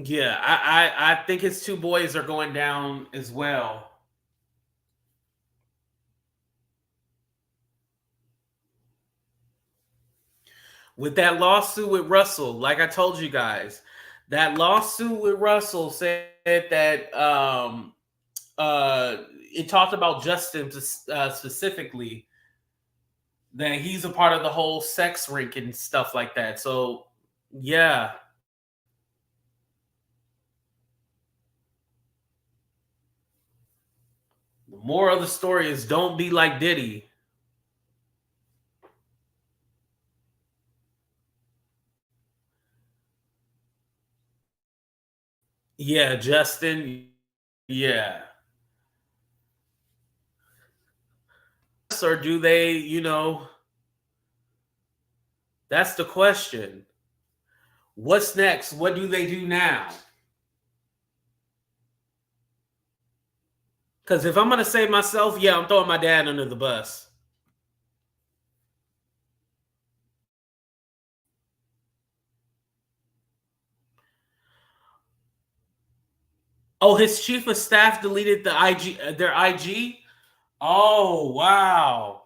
Yeah, I think his 2 boys are going down as well. With that lawsuit with Russell, like I told you guys, that lawsuit with Russell said that it talked about Justin specifically, that he's a part of the whole sex rink and stuff like that. So, yeah. The moral of the story is don't be like Diddy. Yeah, Justin. Yeah. Or do they, that's the question. What's next? What do they do now? Because if I'm going to save myself, yeah, I'm throwing my dad under the bus. Oh, his chief of staff deleted their IG? Oh, wow.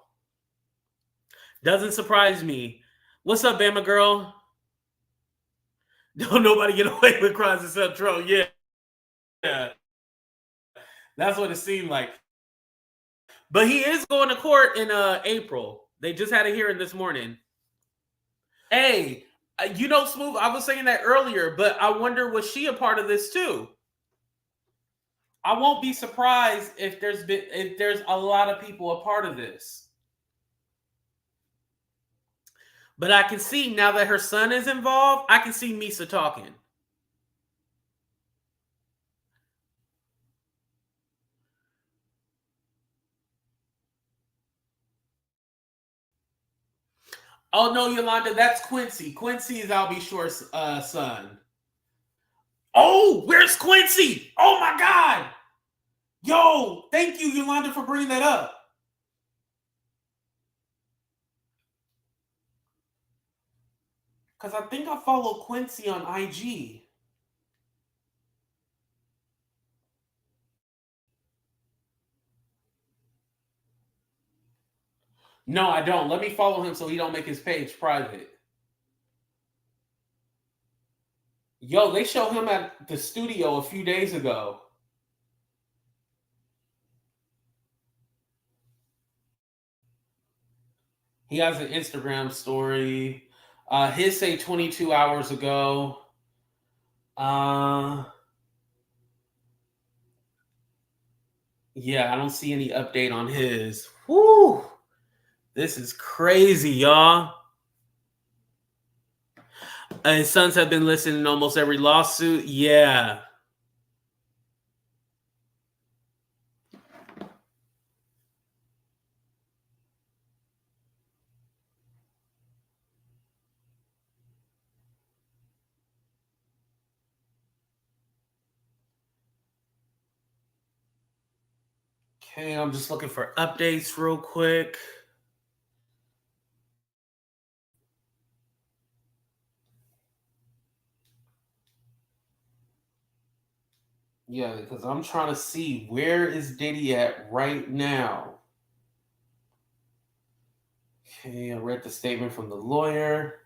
Doesn't surprise me. What's up, Bama girl? Don't nobody get away with crimes except Trump. Yeah. That's what it seemed like. But he is going to court in April. They just had a hearing this morning. Hey, Smooth, I was saying that earlier, but I wonder, was she a part of this too? I won't be surprised if there's a lot of people a part of this. But I can see now that her son is involved, I can see Misa talking. Oh no, Yolanda, that's Quincy. Quincy is Albie Shore's son. Oh, where's Quincy? Oh my God. Yo, thank you, Yolanda, for bringing that up. Because I think I follow Quincy on IG. No, I don't. Let me follow him so he don't make his page private. Yo, they showed him at the studio a few days ago. He has an Instagram story. His say 22 hours ago. Yeah, I don't see any update on his. Whoo! This is crazy, y'all. His sons have been listed in almost every lawsuit. Yeah. Okay, I'm just looking for updates real quick. Yeah, because I'm trying to see where is Diddy at right now. Okay, I read the statement from the lawyer.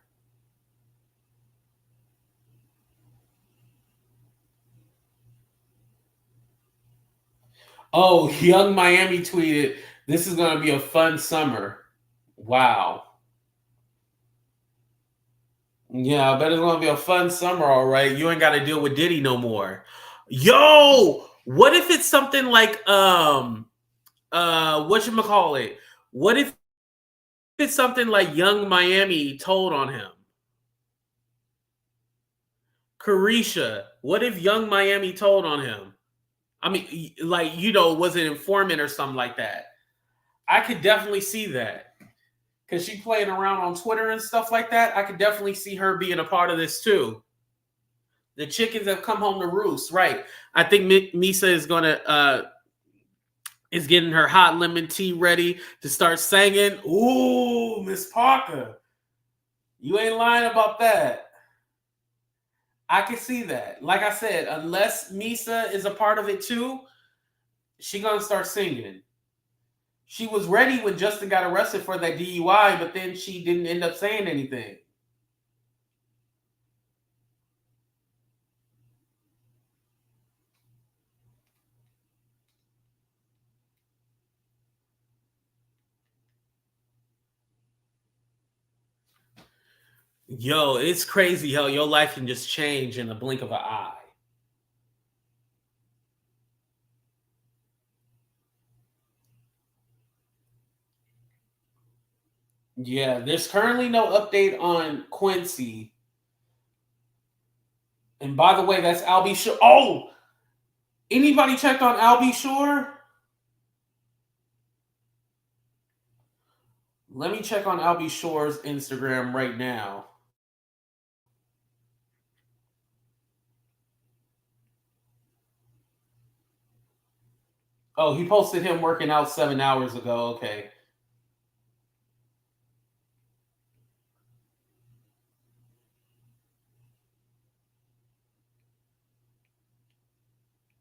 Oh, Young Miami tweeted, "This is going to be a fun summer." Wow. Yeah, I bet it's going to be a fun summer, all right. You ain't got to deal with Diddy no more. Yo, what if it's something like whatchamacallit? What if it's something like Young Miami told on him? Carisha, what if Young Miami told on him? I mean, like, you know, was an informant or something like that. I could definitely see that. Because she playing around on Twitter and stuff like that. I could definitely see her being a part of this too. The chickens have come home to roost, right? I think Misa is gonna is getting her hot lemon tea ready to start singing. Ooh, Miss Parker, you ain't lying about that. I can see that. Like I said, unless Misa is a part of it too, she gonna start singing. She was ready when Justin got arrested for that DUI, but then she didn't end up saying anything. Yo, it's crazy how your life can just change in the blink of an eye. Yeah, there's currently no update on Quincy. And by the way, that's Albie Shore. Oh, anybody checked on Albie Shore? Let me check on Albie Shore's Instagram right now. Oh, he posted him working out 7 hours ago. Okay.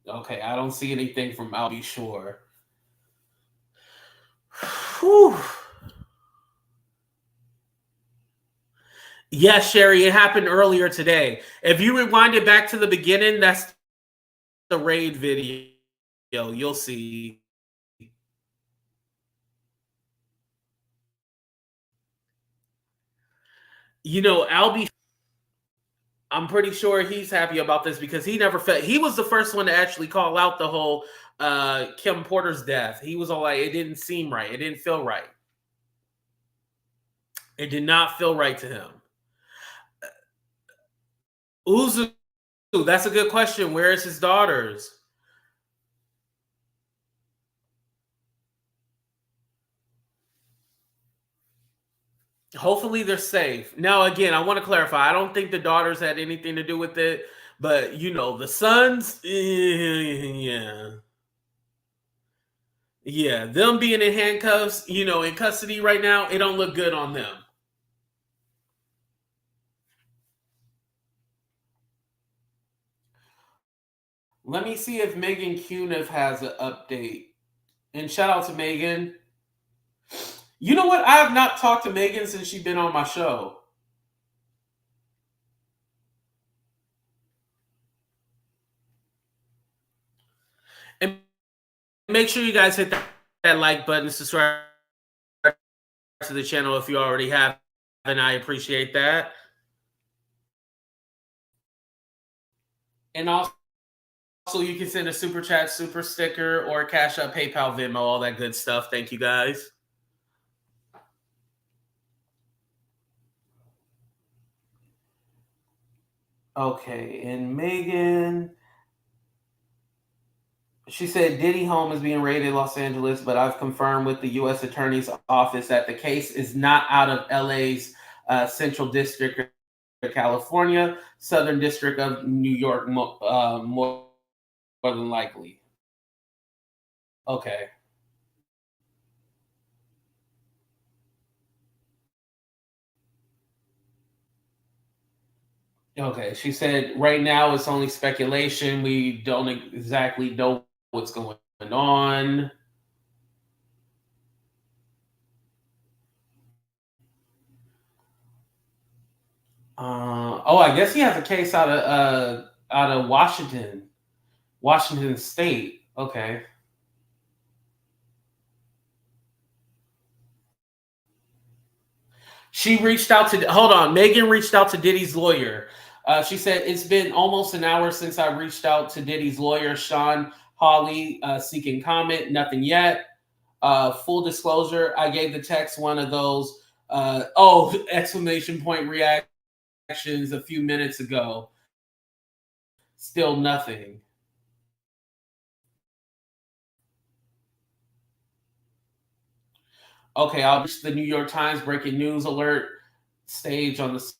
Okay, I don't see anything from Albie Shore. Whew. Yes, Sherry, it happened earlier today. If you rewind it back to the beginning, that's the raid video. You'll see. You know, Albie, I'm pretty sure he's happy about this because he never felt, he was the first one to actually call out the whole Kim Porter's death. He was all like, it didn't seem right. It didn't feel right. It did not feel right to him. Uzu, that's a good question. Where is his daughters? Hopefully they're safe. Now, again, I want to clarify. I don't think the daughters had anything to do with it, but you know, the sons, yeah. Yeah, them being in handcuffs, you know, in custody right now, it don't look good on them. Let me see if Megan Cuniff has an update. And shout out to Megan. You know what? I have not talked to Megan since she's been on my show. And make sure you guys hit that like button, subscribe to the channel if you already have, and I appreciate that. And also you can send a super chat, super sticker, or Cash App, PayPal, Venmo, all that good stuff. Thank you guys. Okay, and Megan, she said Diddy home is being raided in Los Angeles, but I've confirmed with the U.S. Attorney's Office that the case is not out of LA's Central District of California, Southern District of New York, more than likely. Okay. Okay, she said right now it's only speculation. We don't exactly know what's going on. Oh, I guess he has a case out of Washington State. Okay. She reached out to, hold on, Megan reached out to Diddy's lawyer. She said, it's been almost an hour since I reached out to Diddy's lawyer, Sean Hawley, seeking comment. Nothing yet. Full disclosure, I gave the text one of those, exclamation point reactions a few minutes ago. Still nothing. Okay, I'll reach the New York Times breaking news alert stage on the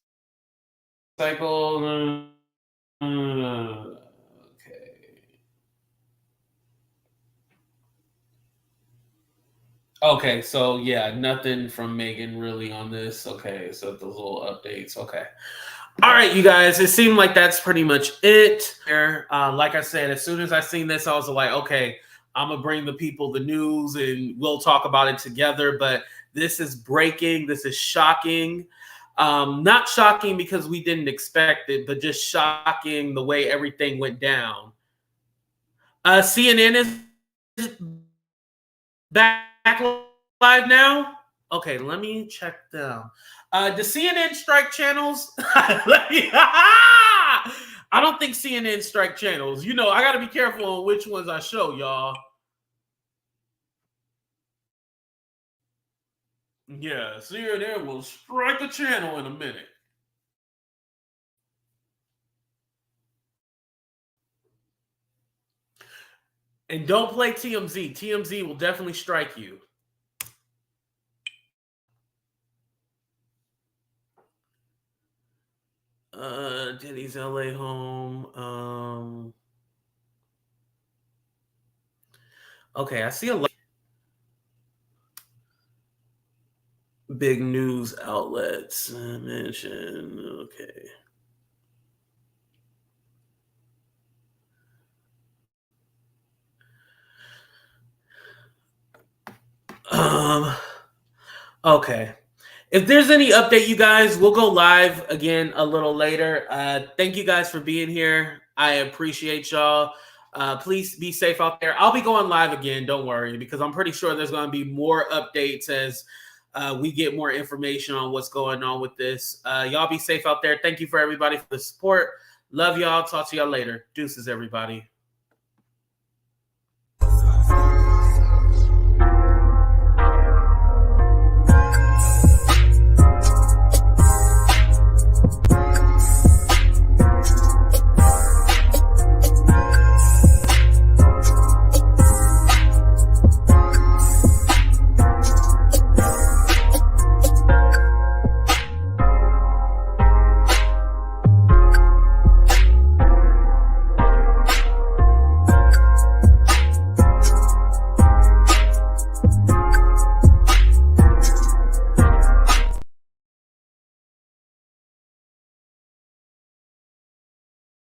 cycle. Okay. Okay, so yeah, nothing from Megan really on this. Okay, so the little updates. Okay. All right, you guys, it seemed like that's pretty much it. Like I said, as soon as I seen this, I was like, okay, I'm going to bring the people the news and we'll talk about it together. But this is breaking. This is shocking. Not shocking because we didn't expect it, but just shocking the way everything went down. CNN is back live now. Okay, let me check them. The CNN strike channels. I don't think CNN strike channels. You know, I got to be careful on which ones I show, y'all. Yeah, CNN will strike the channel in a minute. And don't play TMZ. TMZ will definitely strike you. Diddy's LA home. Okay, I see a lot of big news outlets mentioned. Okay. Okay. If there's any update, you guys, we'll go live again a little later. Thank you guys for being here. I appreciate y'all. Please be safe out there. I'll be going live again, don't worry, because I'm pretty sure there's going to be more updates as we get more information on what's going on with this. Y'all be safe out there. Thank you for everybody for the support. Love y'all. Talk to y'all later. Deuces, everybody.